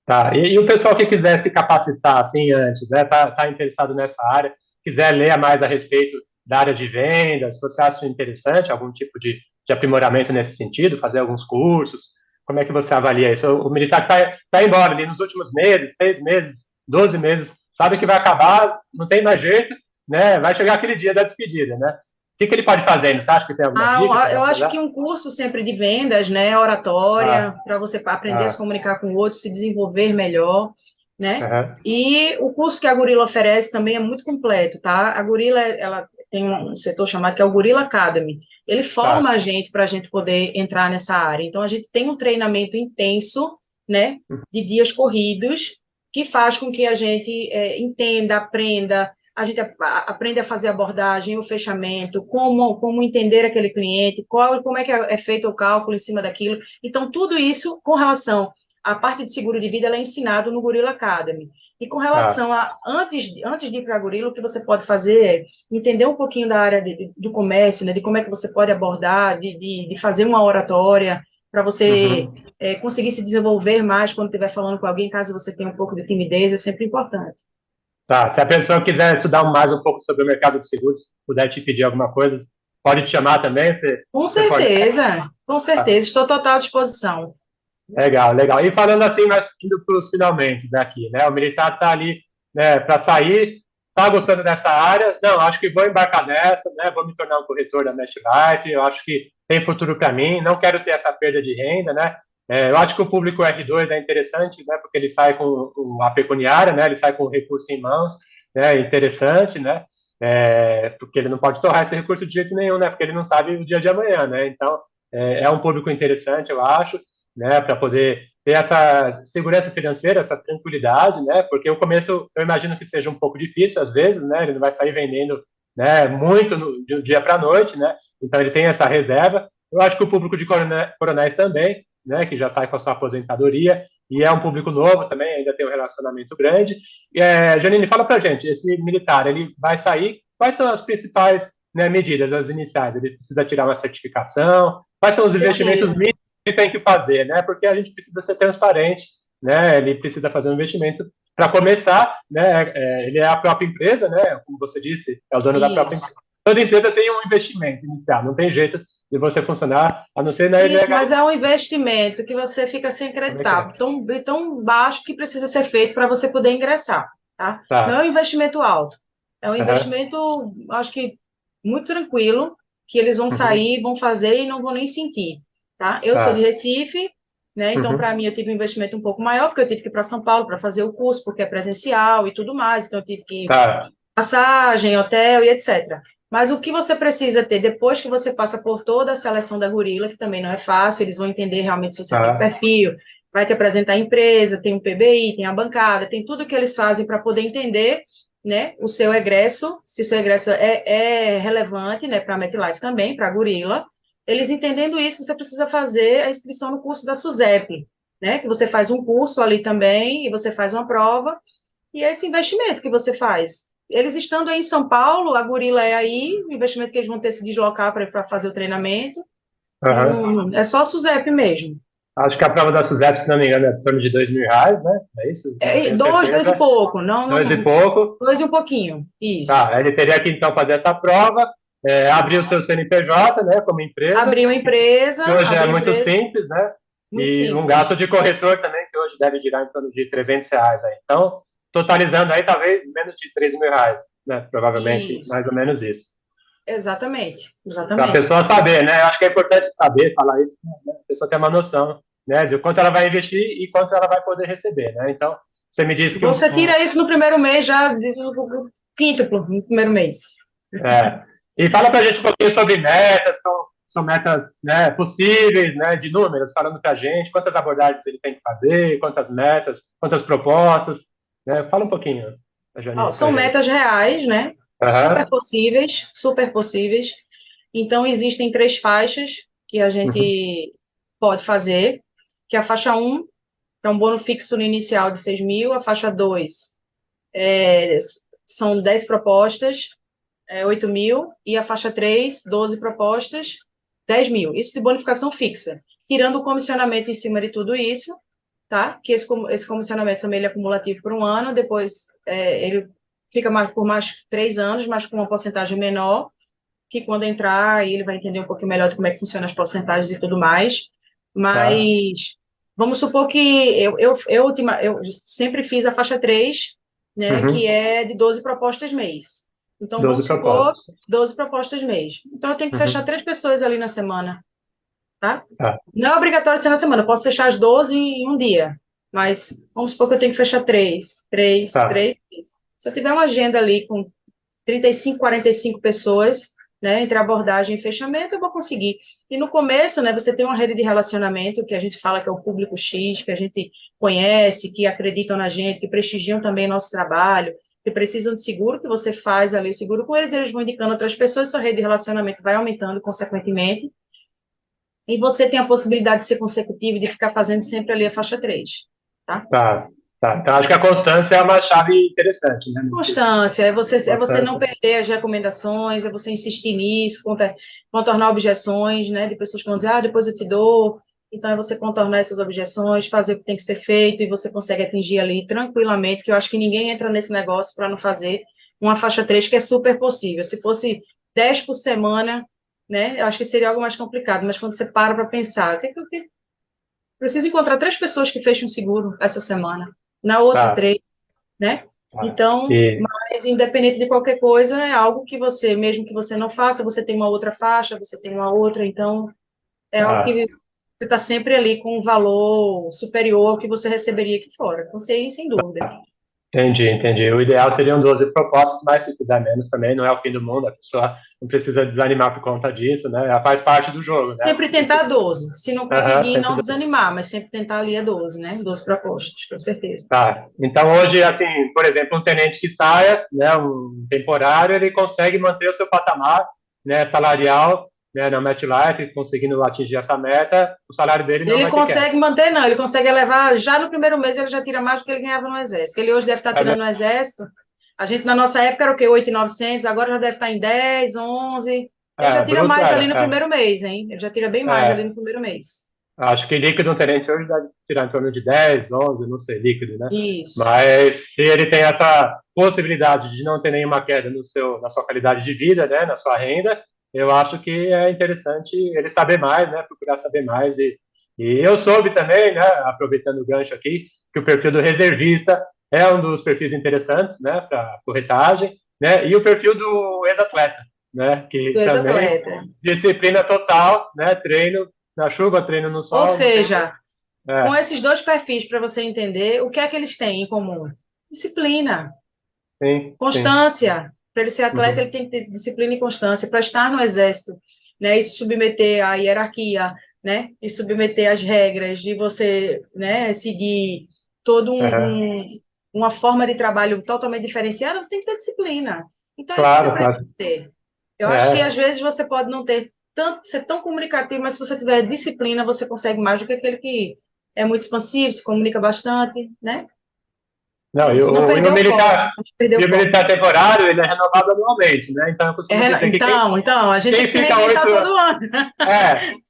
tá. E o pessoal que quiser se capacitar assim antes, né, tá interessado nessa área, quiser ler mais a respeito da área de vendas, se você acha interessante algum tipo de aprimoramento nesse sentido, fazer alguns cursos, como é que você avalia isso? O militar que tá embora ali nos últimos meses, 6 meses, 12 meses, sabe que vai acabar, não tem mais jeito, né? Vai chegar aquele dia da despedida, né? O que ele pode fazer? Você acha que tem alguma dica para Eu acho que dar? um curso sempre de vendas, né, oratória, Ah, para você aprender a se ah, comunicar com o outro, se desenvolver melhor, né? aham, E o curso que a Gorilla oferece também é muito completo, tá? A Gorilla, ela tem um setor chamado que é o Gorilla Academy. Ele forma tá. a gente para a gente poder entrar nessa área. Então, a gente tem um treinamento intenso, né, de dias corridos, que faz com que a gente entenda, aprenda, a gente aprende a fazer abordagem, o fechamento, como entender aquele cliente, como é que é feito o cálculo em cima daquilo. Então, tudo isso com relação à parte de seguro de vida, ela é ensinado no Gorilla Academy. E com Tá. relação antes de ir para a Gorilla, o que você pode fazer é entender um pouquinho da área do comércio, né, de como é que você pode abordar, de fazer uma oratória, para você Uhum. conseguir se desenvolver mais quando estiver falando com alguém, caso você tenha um pouco de timidez, é sempre importante. Tá. Se a pessoa quiser estudar mais um pouco sobre o mercado de seguros, puder te pedir alguma coisa, pode te chamar também, você fornece. Com certeza, estou total à disposição. Legal, legal. E falando assim, nós indo para os finalmente aqui, né? O militar está ali, né, para sair, está gostando dessa área. Não, acho que vou embarcar nessa, né? Vou me tornar um corretor da MetLife. Eu acho que tem futuro para mim. Não quero ter essa perda de renda, né? Eu acho que o público R2 é interessante, né? Porque ele sai com a pecuniária, né? Ele sai com o recurso em mãos, né? Interessante, né? Porque ele não pode torrar esse recurso de jeito nenhum, né? Porque ele não sabe o dia de amanhã, né? Então, é um público interessante, eu acho, né, para poder ter essa segurança financeira, essa tranquilidade, né, porque o começo eu imagino que seja um pouco difícil às vezes, né, ele não vai sair vendendo, né, muito de um dia para a noite, né, então ele tem essa reserva. Eu acho que o público de coronéis também, né, que já sai com a sua aposentadoria e é um público novo também, ainda tem um relacionamento grande. Janine, fala para gente, esse militar, ele vai sair, quais são as principais, né, medidas, as iniciais? Ele precisa tirar uma certificação? Quais são os investimentos Precisa. mínimos que tem que fazer, né? Porque a gente precisa ser transparente, né? Ele precisa fazer um investimento para começar, né? Ele é a própria empresa, né? Como você disse, é o dono da própria empresa. Isso. Toda empresa tem um investimento inicial, não tem jeito de você funcionar, a não ser na Isso, mas ilegalidade. é um investimento que você fica sem Como é que é? acreditar, tão baixo que precisa ser feito para você poder ingressar, tá? Não é Tá. um investimento alto, é um Aham. investimento, acho que muito tranquilo, que eles vão Uhum. sair, vão fazer e não vão nem sentir, tá? Eu sou de Tá. Recife, né? Então, Uhum. para mim, eu tive um investimento um pouco maior, porque eu tive que ir para São Paulo para fazer o curso, porque é presencial e tudo mais, então eu tive que Tá. passagem, hotel e etc. Mas o que você precisa ter depois que você passa por toda a seleção da gorila, que também não é fácil, eles vão entender realmente se você tem Tá. perfil, vai te apresentar a empresa, tem o PBI, tem a bancada, tem tudo que eles fazem para poder entender, né, o seu egresso, se o seu egresso é relevante, né, para a MetLife também, para a gorila. Eles entendendo isso, você precisa fazer a inscrição no curso da SUSEP, né, que você faz um curso ali também, e você faz uma prova, e é esse investimento que você faz. Eles estando aí em São Paulo, a Gorila é aí, o investimento que eles vão ter que se deslocar para fazer o treinamento, Aham. é só a SUSEP mesmo. Acho que a prova da Suzette, se não me engano, é em torno de R$ 2.000, né? É isso? Não É, tenho dois e certeza. pouco, não, Dois e não, pouco. dois e um pouquinho, isso, Tá, ele teria que então fazer essa prova, abrir o isso. seu CNPJ, né, como empresa, que hoje é Abriu muito empresa, simples, né? muito E um gasto simples. de corretor também, que hoje deve girar em torno de R$ 300 aí. Então, totalizando aí talvez menos de R$ 3.000, né? Provavelmente Isso, mais ou menos isso. exatamente, Para a exatamente. pessoa saber, né? Acho que é importante saber, falar isso, né? A pessoa ter uma noção, né? De quanto ela vai investir e quanto ela vai poder receber, né? Então, você me disse que Você tira isso no primeiro mês, já, quíntuplo no primeiro mês. é. E fala para a gente um pouquinho sobre metas, são metas, né, possíveis, né, de números, falando para a gente quantas abordagens ele tem que fazer, quantas metas, quantas propostas, né? Fala um pouquinho, Ó, Jani, para a são gente. metas reais, né? Aham. Super possíveis. Então, existem três faixas que a Uhum. gente pode fazer, que é a faixa um que é um bônus fixo no inicial de 6.000, a faixa 2 é, são 10 propostas, 8.000, e a faixa 3 12 propostas, 10.000. Isso de bonificação fixa. Tirando o comissionamento em cima de tudo isso, tá? Que esse comissionamento também ele é acumulativo por um ano, depois ele fica por mais 3 anos, mas com uma porcentagem menor, que quando entrar, aí ele vai entender um pouquinho melhor de como é que funcionam as porcentagens e tudo mais. Tá. Mas vamos supor que eu sempre fiz a faixa 3, né, que Uhum. é de 12 propostas mês. Então, 12 vamos supor propostas. 12 propostas mês. Então, eu tenho que fechar Uhum. 3 pessoas ali na semana, tá? Tá. Não é obrigatório ser na semana, eu posso fechar as 12 em um dia, mas vamos supor que eu tenho que fechar três, três, Tá. três. Se eu tiver uma agenda ali com 35, 45 pessoas, né, entre abordagem e fechamento, eu vou conseguir. E no começo, né, você tem uma rede de relacionamento, que a gente fala que é o público X, que a gente conhece, que acreditam na gente, que prestigiam também nosso trabalho, que precisam de seguro, que você faz ali o seguro com eles, eles vão indicando outras pessoas, sua rede de relacionamento vai aumentando consequentemente, e você tem a possibilidade de ser consecutivo e de ficar fazendo sempre ali a faixa 3, tá? Tá. Tá. Então, acho que a constância é uma chave interessante, né? Constância, é você não Constância. perder as recomendações, é você insistir nisso, contornar objeções, né, de pessoas que vão dizer, depois eu te dou, então é você contornar essas objeções, fazer o que tem que ser feito, e você consegue atingir ali tranquilamente, que eu acho que ninguém entra nesse negócio para não fazer uma faixa 3 que é super possível. Se fosse 10 por semana, né, eu acho que seria algo mais complicado, mas quando você para pensar, o que é que eu preciso encontrar 3 pessoas que fechem um seguro essa semana, na outra Tá. 3, né? Tá. Então, E, mas independente de qualquer coisa, é algo que você, mesmo que você não faça, você tem uma outra faixa, você tem uma outra, então é algo tá. que você está sempre ali com um valor superior ao que você receberia aqui fora. Então, isso sem dúvida. Entendi, entendi. O ideal seriam 12 propostas, mas se fizer menos também não é o fim do mundo, a pessoa não precisa desanimar por conta disso, né? Ela faz parte do jogo, né? Sempre tentar 12. Se não Aham, conseguir, sempre não desanimar, mas sempre tentar ali a 12, né? 12 propostas, com certeza. tá. Então hoje, assim, por exemplo, um tenente que saia, né, um temporário, ele consegue manter o seu patamar, né, salarial, né, na MetLife, conseguindo atingir essa meta, o salário dele não Ele vai ter queda. consegue manter, não, ele consegue elevar, já no primeiro mês ele já tira mais do que ele ganhava no Exército, ele hoje deve estar É, tirando no Exército, a gente na nossa época era o quê, 8.900, agora já deve estar em 10, 11, ele já tira bruto, mais ali no primeiro mês, hein, ele já tira bem mais ali é, no primeiro mês. Acho que líquido um tenente hoje deve tirar em torno de 10, 11, não sei, líquido, né? Isso. Mas se ele tem essa possibilidade de não ter nenhuma queda no na sua qualidade de vida, né, na sua renda, eu acho que é interessante ele saber mais, né, procurar saber mais. E eu soube também, né, aproveitando o gancho aqui, que o perfil do reservista é um dos perfis interessantes, né, para corretagem, né, e o perfil do ex-atleta, né, que Do também ex-atleta. disciplina total, né, treino na chuva, treino no Ou sol, não tem. seja, com É, esses dois perfis, para você entender, o que é que eles têm em comum? Disciplina, sim, sim. constância. Para ele ser atleta, Uhum. ele tem que ter disciplina e constância. Para estar no exército, né, e se submeter à hierarquia, né, e submeter às regras, de você, né, seguir todo Uhum. uma forma de trabalho totalmente diferenciada, você tem que ter disciplina. Então, é isso que você Claro, precisa claro. ter. Eu acho que, às É, vezes, você pode não ter tanto, ser tão comunicativo, mas se você tiver disciplina, você consegue mais do que aquele que é muito expansivo, se comunica bastante, né? É não, isso. Não e o perdeu o foco. militar, Não perdeu o e o foco. militar temporário, ele é renovado anualmente, né? Então eu costumo dizer que Então, a gente tem quem que se fica oito, reinventar todo ano.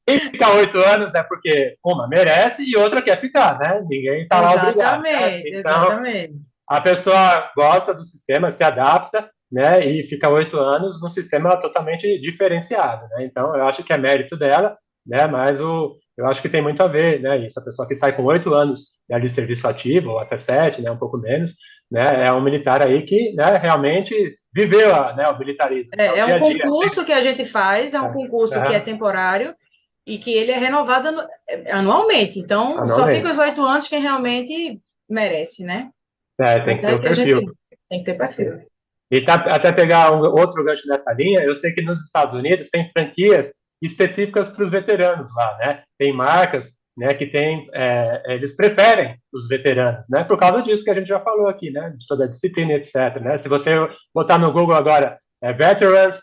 quem fica 8 anos é porque uma merece e outra quer ficar, né? Ninguém está lá obrigado, né? Exatamente, Então exatamente. a pessoa gosta do sistema, se adapta, né? E fica 8 anos num sistema totalmente diferenciado, né? Então, eu acho que é mérito dela, né? Mas eu acho que tem muito a ver, né? Isso, a pessoa que sai com 8 anos, né, de serviço ativo, ou até 7, né? Um pouco menos, né? É um militar aí que, né? Realmente viveu, né? O militarismo, né? O É um dia a dia. concurso que a gente faz, é um concurso que é Aham. temporário e que ele é renovado anualmente. Então, só fica os Anualmente. 8 anos quem realmente merece, né? Tem que ter Até o que a gente perfil. tem que ter perfil. E tá, até pegar outro gancho nessa linha, eu sei que nos Estados Unidos tem franquias específicas para os veteranos lá, né? Tem marcas, né, que tem, eles preferem os veteranos, né? Por causa disso que a gente já falou aqui, né? De toda a disciplina, etc. Né? Se você botar no Google agora Veterans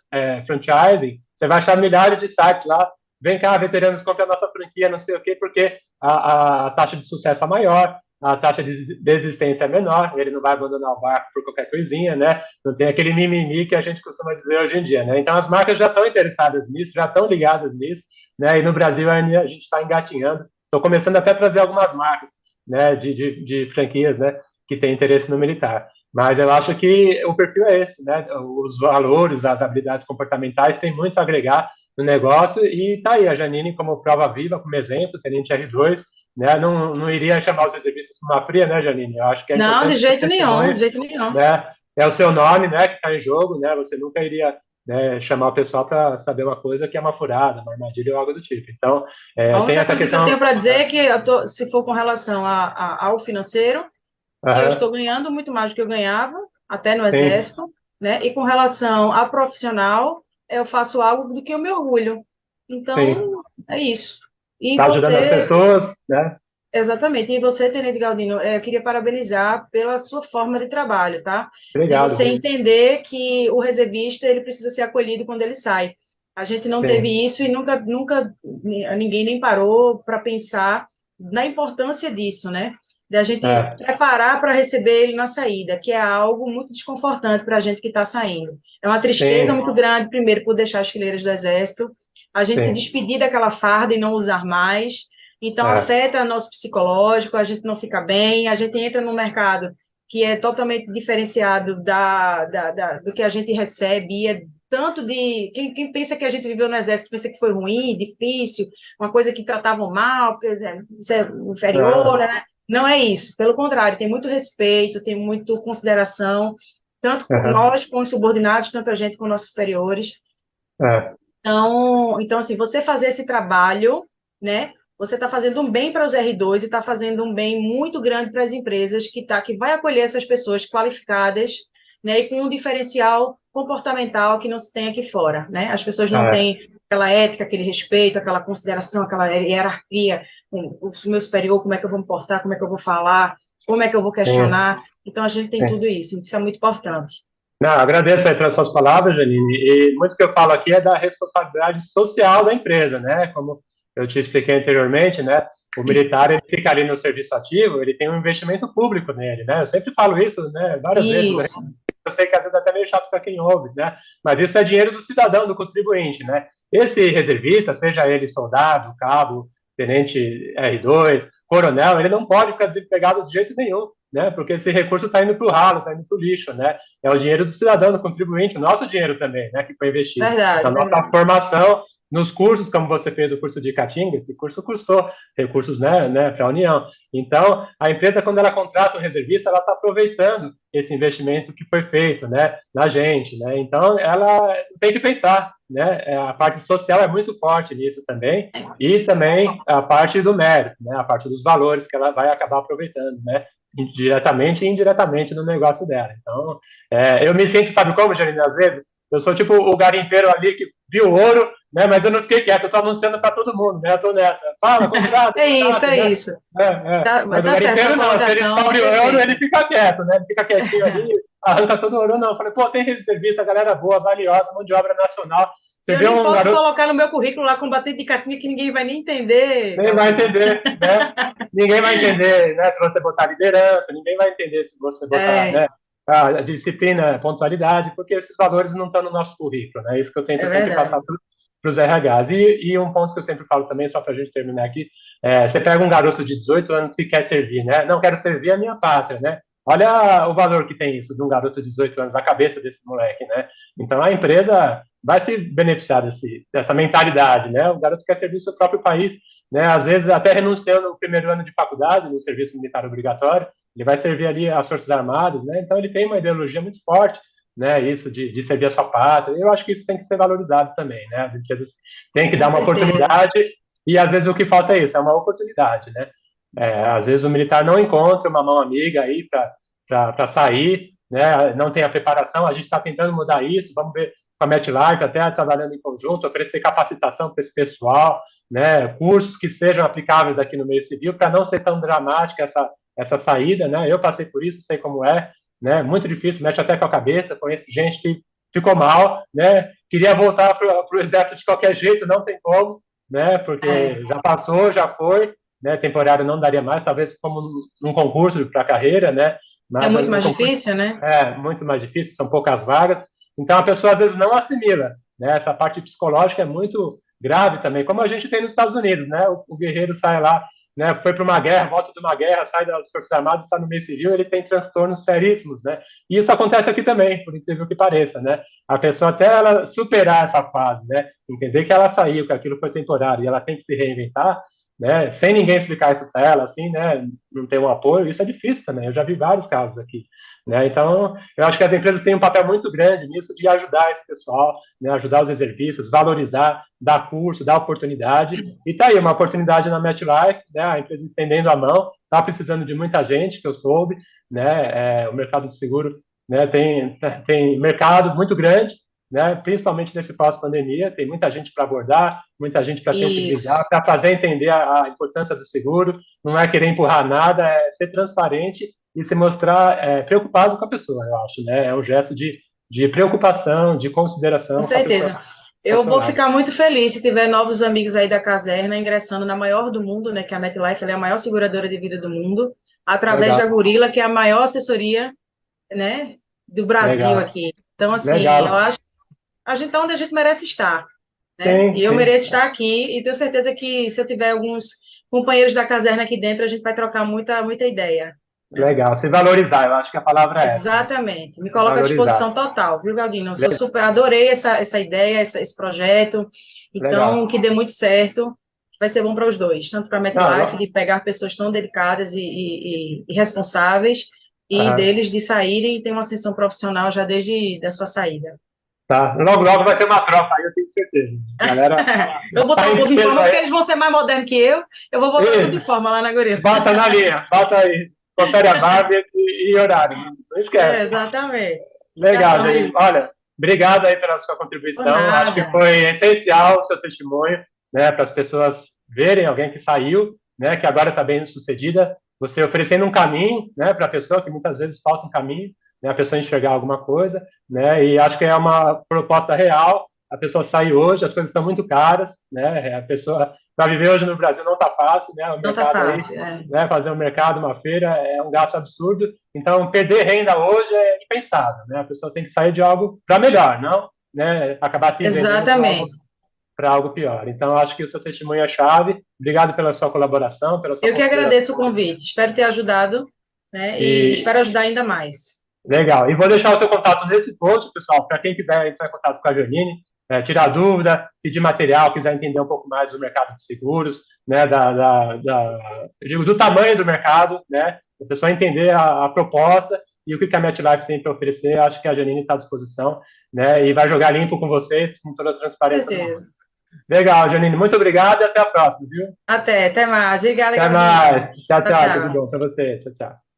Franchising, você vai achar milhares de sites lá. Vem cá, veteranos, compre a nossa franquia, não sei o quê, porque a taxa de sucesso é maior, a taxa de desistência é menor, ele não vai abandonar o barco por qualquer coisinha, né? Não tem aquele mimimi que a gente costuma dizer hoje em dia, né? Então as marcas já estão interessadas nisso, já estão ligadas nisso, né? E no Brasil a gente está engatinhando. Estou começando até a trazer algumas marcas, né? De franquias, né? Que têm interesse no militar. Mas eu acho que o perfil é esse, né? Os valores, as habilidades comportamentais têm muito a agregar no negócio e tá aí a Janine como prova viva, como exemplo, tenente R2, né? Não iria chamar os reservistas para uma fria, né, Janine? Eu acho que é Não, de importante ter jeito nenhum, testemunho, de jeito nenhum. né? É o seu nome, né, que está em jogo, né? Você nunca iria, né, chamar o pessoal para saber uma coisa que é uma furada, uma armadilha ou algo do tipo. Então, A tem única essa coisa que eu tenho questão. para dizer é que, se for com relação ao financeiro, que eu Aham, estou ganhando muito mais do que eu ganhava, até no sim, Exército, né? E com relação a profissional, eu faço algo do que eu me orgulho. sim. Então, é isso. E Está ajudando as você, pessoas, né? exatamente, e você, Tenente Galdino, eu queria parabenizar pela sua forma de trabalho, tá? De você Obrigado. entender que o reservista, ele precisa ser acolhido quando ele sai. A gente não Sim, teve isso e nunca ninguém nem parou para pensar na importância disso, né? Da gente é, preparar para receber ele na saída, que é algo muito desconfortante para a gente que está saindo. É uma tristeza sim, muito grande, primeiro, por deixar as fileiras do Exército, a gente se sim, despedir daquela farda e não usar mais, então, é, afeta nosso psicológico, a gente não fica bem, a gente entra num mercado que é totalmente diferenciado do que a gente recebe, e é tanto de... Quem pensa que a gente viveu no Exército pensa que foi ruim, difícil, uma coisa que tratavam mal, porque isso é inferior, é, né? Não é isso, pelo contrário, tem muito respeito, tem muito consideração, tanto é, nós com os subordinados, tanto a gente com nossos superiores. é, Então, assim, você fazer esse trabalho, né? Você está fazendo um bem para os R2 e está fazendo um bem muito grande para as empresas que vai acolher essas pessoas qualificadas, né? E com um diferencial comportamental que não se tem aqui fora, né? As pessoas não é, têm aquela ética, aquele respeito, aquela consideração, aquela hierarquia, com o meu superior, como é que eu vou me portar, como é que eu vou falar, como é que eu vou sim, questionar. Então, a gente tem sim. tudo isso é muito importante. Não, agradeço aí pelas suas palavras, Janine. E muito que eu falo aqui é da responsabilidade social da empresa, né? Como eu te expliquei anteriormente, né? O militar, ele fica ali no serviço ativo, ele tem um investimento público nele, né? Eu sempre falo isso, né? Várias vezes. Isso, Eu sei que às vezes é até meio chato para quem ouve, né? Mas isso é dinheiro do cidadão, do contribuinte, né? Esse reservista, seja ele soldado, cabo, tenente R2, coronel, ele não pode ficar desempregado de jeito nenhum, né? Porque esse recurso está indo para o ralo, está indo para o lixo, né? É o dinheiro do cidadão, do contribuinte, o nosso dinheiro também, né? Que foi investido na Verdade, nossa verdade. formação, nos cursos, como você fez o curso de Caatinga, esse curso custou recursos, né, para a União. Então, a empresa, quando ela contrata um reservista, ela está aproveitando esse investimento que foi feito, né, na gente, né? Então, ela tem que pensar, né? A parte social é muito forte nisso também, e também a parte do mérito, né? A parte dos valores que ela vai acabar aproveitando, né? Diretamente e indiretamente no negócio dela. Então, eu me sinto, sabe como, Janine, às vezes? Eu sou tipo o garimpeiro ali que viu ouro, né? Mas eu não fiquei quieto, eu tô anunciando para todo mundo, né? Eu tô nessa. Fala, contrato, É isso, contrato, é né? isso. Mas Mas o tá certo, sua garimpeiro não, se ele colocação descobre o ouro, ele perfeita. fica quieto, né? Ele fica quietinho ali, arranca todo o ouro, não. Eu falei, pô, tem serviço, a galera boa, valiosa, mão de obra nacional. E Você eu vê nem um posso garoto, colocar no meu currículo lá combatente de catinga que ninguém vai nem entender, nem vai Galdino. entender, né? Ninguém vai entender, né? Se você botar liderança, ninguém vai entender se você botar, É, né? A disciplina, a pontualidade, porque esses valores não estão no nosso currículo, né? Isso que eu tento é sempre verdade. passar para os RHs. E um ponto que eu sempre falo também, só para a gente terminar aqui, você pega um garoto de 18 anos que quer servir, né? Não, quero servir a minha pátria, né? Olha o valor que tem isso de um garoto de 18 anos, a cabeça desse moleque, né? Então a empresa vai se beneficiar dessa mentalidade, né? O garoto quer servir o seu próprio país, né? Às vezes até renunciando no primeiro ano de faculdade, no serviço militar obrigatório, ele vai servir ali as Forças Armadas, né? Então ele tem uma ideologia muito forte, né? Isso de servir a sua pátria. Eu acho que isso tem que ser valorizado também, né? As empresas têm que Com dar uma certeza. oportunidade e às vezes o que falta é isso, é uma oportunidade, né? Às vezes o militar não encontra uma mão amiga aí para sair, né? Não tem a preparação. A gente está tentando mudar isso. Vamos ver com a MetLife, até trabalhando em conjunto, oferecer capacitação para esse pessoal, né? Cursos que sejam aplicáveis aqui no meio civil para não ser tão dramática essa saída, né? Eu passei por isso, sei como é, né? Muito difícil, mexe até com a cabeça. Conheço gente que ficou mal, né? Queria voltar para o exército de qualquer jeito, não tem como, né? É, Porque já passou, já foi, né? Temporário não daria mais, talvez como num concurso para carreira, né? é Mas muito o mais concurso difícil, né? é muito mais difícil, são poucas vagas. Então a pessoa às vezes não assimila, né? Essa parte psicológica é muito grave também, como a gente tem nos Estados Unidos, né? O guerreiro sai lá, né? Foi para uma guerra, volta de uma guerra, sai das Forças Armadas, está no meio civil, ele tem transtornos seríssimos, né? E isso acontece aqui também, por incrível que pareça, né? A pessoa até ela superar essa fase, né? Entender que ela saiu, que aquilo foi temporário e ela tem que se reinventar, né? Sem ninguém explicar isso para ela, assim, né? Não ter um apoio, isso é difícil também. Eu já vi vários casos aqui, né? Então, eu acho que as empresas têm um papel muito grande nisso de ajudar esse pessoal, né? Ajudar os reservistas, valorizar, dar curso, dar oportunidade. E tá aí uma oportunidade na MetLife, né? A empresa estendendo a mão, tá precisando de muita gente, que eu soube, né? O mercado de seguro, né? Tem mercado muito grande, né? Principalmente nesse pós-pandemia, tem muita gente para abordar, muita gente para sensibilizar, Isso, para fazer entender a importância do seguro. Não é querer empurrar nada, é ser transparente e se mostrar preocupado com a pessoa, eu acho, né? É um gesto de preocupação, de com consideração com a pessoa certeza. ao Eu seu vou lado. ficar muito feliz se tiver novos amigos aí da Caserna ingressando na maior do mundo, né? Que é a MetLife, ela é a maior seguradora de vida do mundo, através da Legal, Gorila, que é a maior assessoria, né? Do Brasil legal, aqui. Então, assim, eu legal. acho que a gente tá onde a gente merece estar, né? Sim, E eu sim. mereço estar aqui e tenho certeza que se eu tiver alguns companheiros da Caserna aqui dentro, a gente vai trocar muita ideia, né? Legal. Se valorizar, eu acho que a palavra é essa, né? Exatamente. Me Se coloco à valorizar. disposição total, viu, Galdino? Eu sou super, adorei essa ideia, esse projeto. Então, Legal. que dê muito certo. Vai ser bom para os dois, tanto para a MetLife, Não, de pegar pessoas tão dedicadas e responsáveis, e aham. deles de saírem e ter uma ascensão profissional já desde da sua saída. Tá. Logo, logo vai ter uma tropa aí, eu tenho certeza. Galera, Eu vou botar tá o em povo em peso forma, porque aí. eles vão ser mais modernos que eu vou botar tudo em Isso. forma lá na Gorila. Bota na linha, bota aí. Confere a barba e horário. Não É, esquece. exatamente. Fica Legal, Janine. tranquilo. Olha, obrigado aí pela sua Por contribuição. Acho que nada. foi essencial o seu testemunho, né, para as pessoas verem alguém que saiu, né, que agora está bem sucedida. Você oferecendo um caminho, né, para a pessoa que muitas vezes falta um caminho, né, a pessoa enxergar alguma coisa, né, e acho que é uma proposta real. A pessoa sai hoje, as coisas estão muito caras, né, a pessoa para viver hoje no Brasil não está fácil, né, o Não tá mercado aí, fácil. É. né, fazer um mercado, uma feira é um gasto absurdo. Então, perder renda hoje é impensável, né? A pessoa tem que sair de algo para melhor, não, né? Acabar se vendendo por algo Exatamente. para algo pior. Então, eu acho que o seu testemunho é chave. Obrigado pela sua colaboração, pela sua Eu que agradeço o consideração. convite. Espero ter ajudado, né? E E espero ajudar ainda mais. legal. E vou deixar o seu contato nesse post, pessoal, para quem quiser entrar em contato com a Janine, tirar dúvida, pedir material, quiser entender um pouco mais do mercado de seguros, né, eu digo, do tamanho do mercado, né, a pessoa entender a proposta e o que a MetLife tem para oferecer. Acho que a Janine está à disposição, né, e vai jogar limpo com vocês, com toda a Com transparência do mundo. certeza. Legal, Janine, muito obrigado e até a próxima, viu? Até mais. Obrigada, Até Claudinho. mais. Tchau, Tchau, tchau. Tudo tchau. bom para você. Tchau, tchau.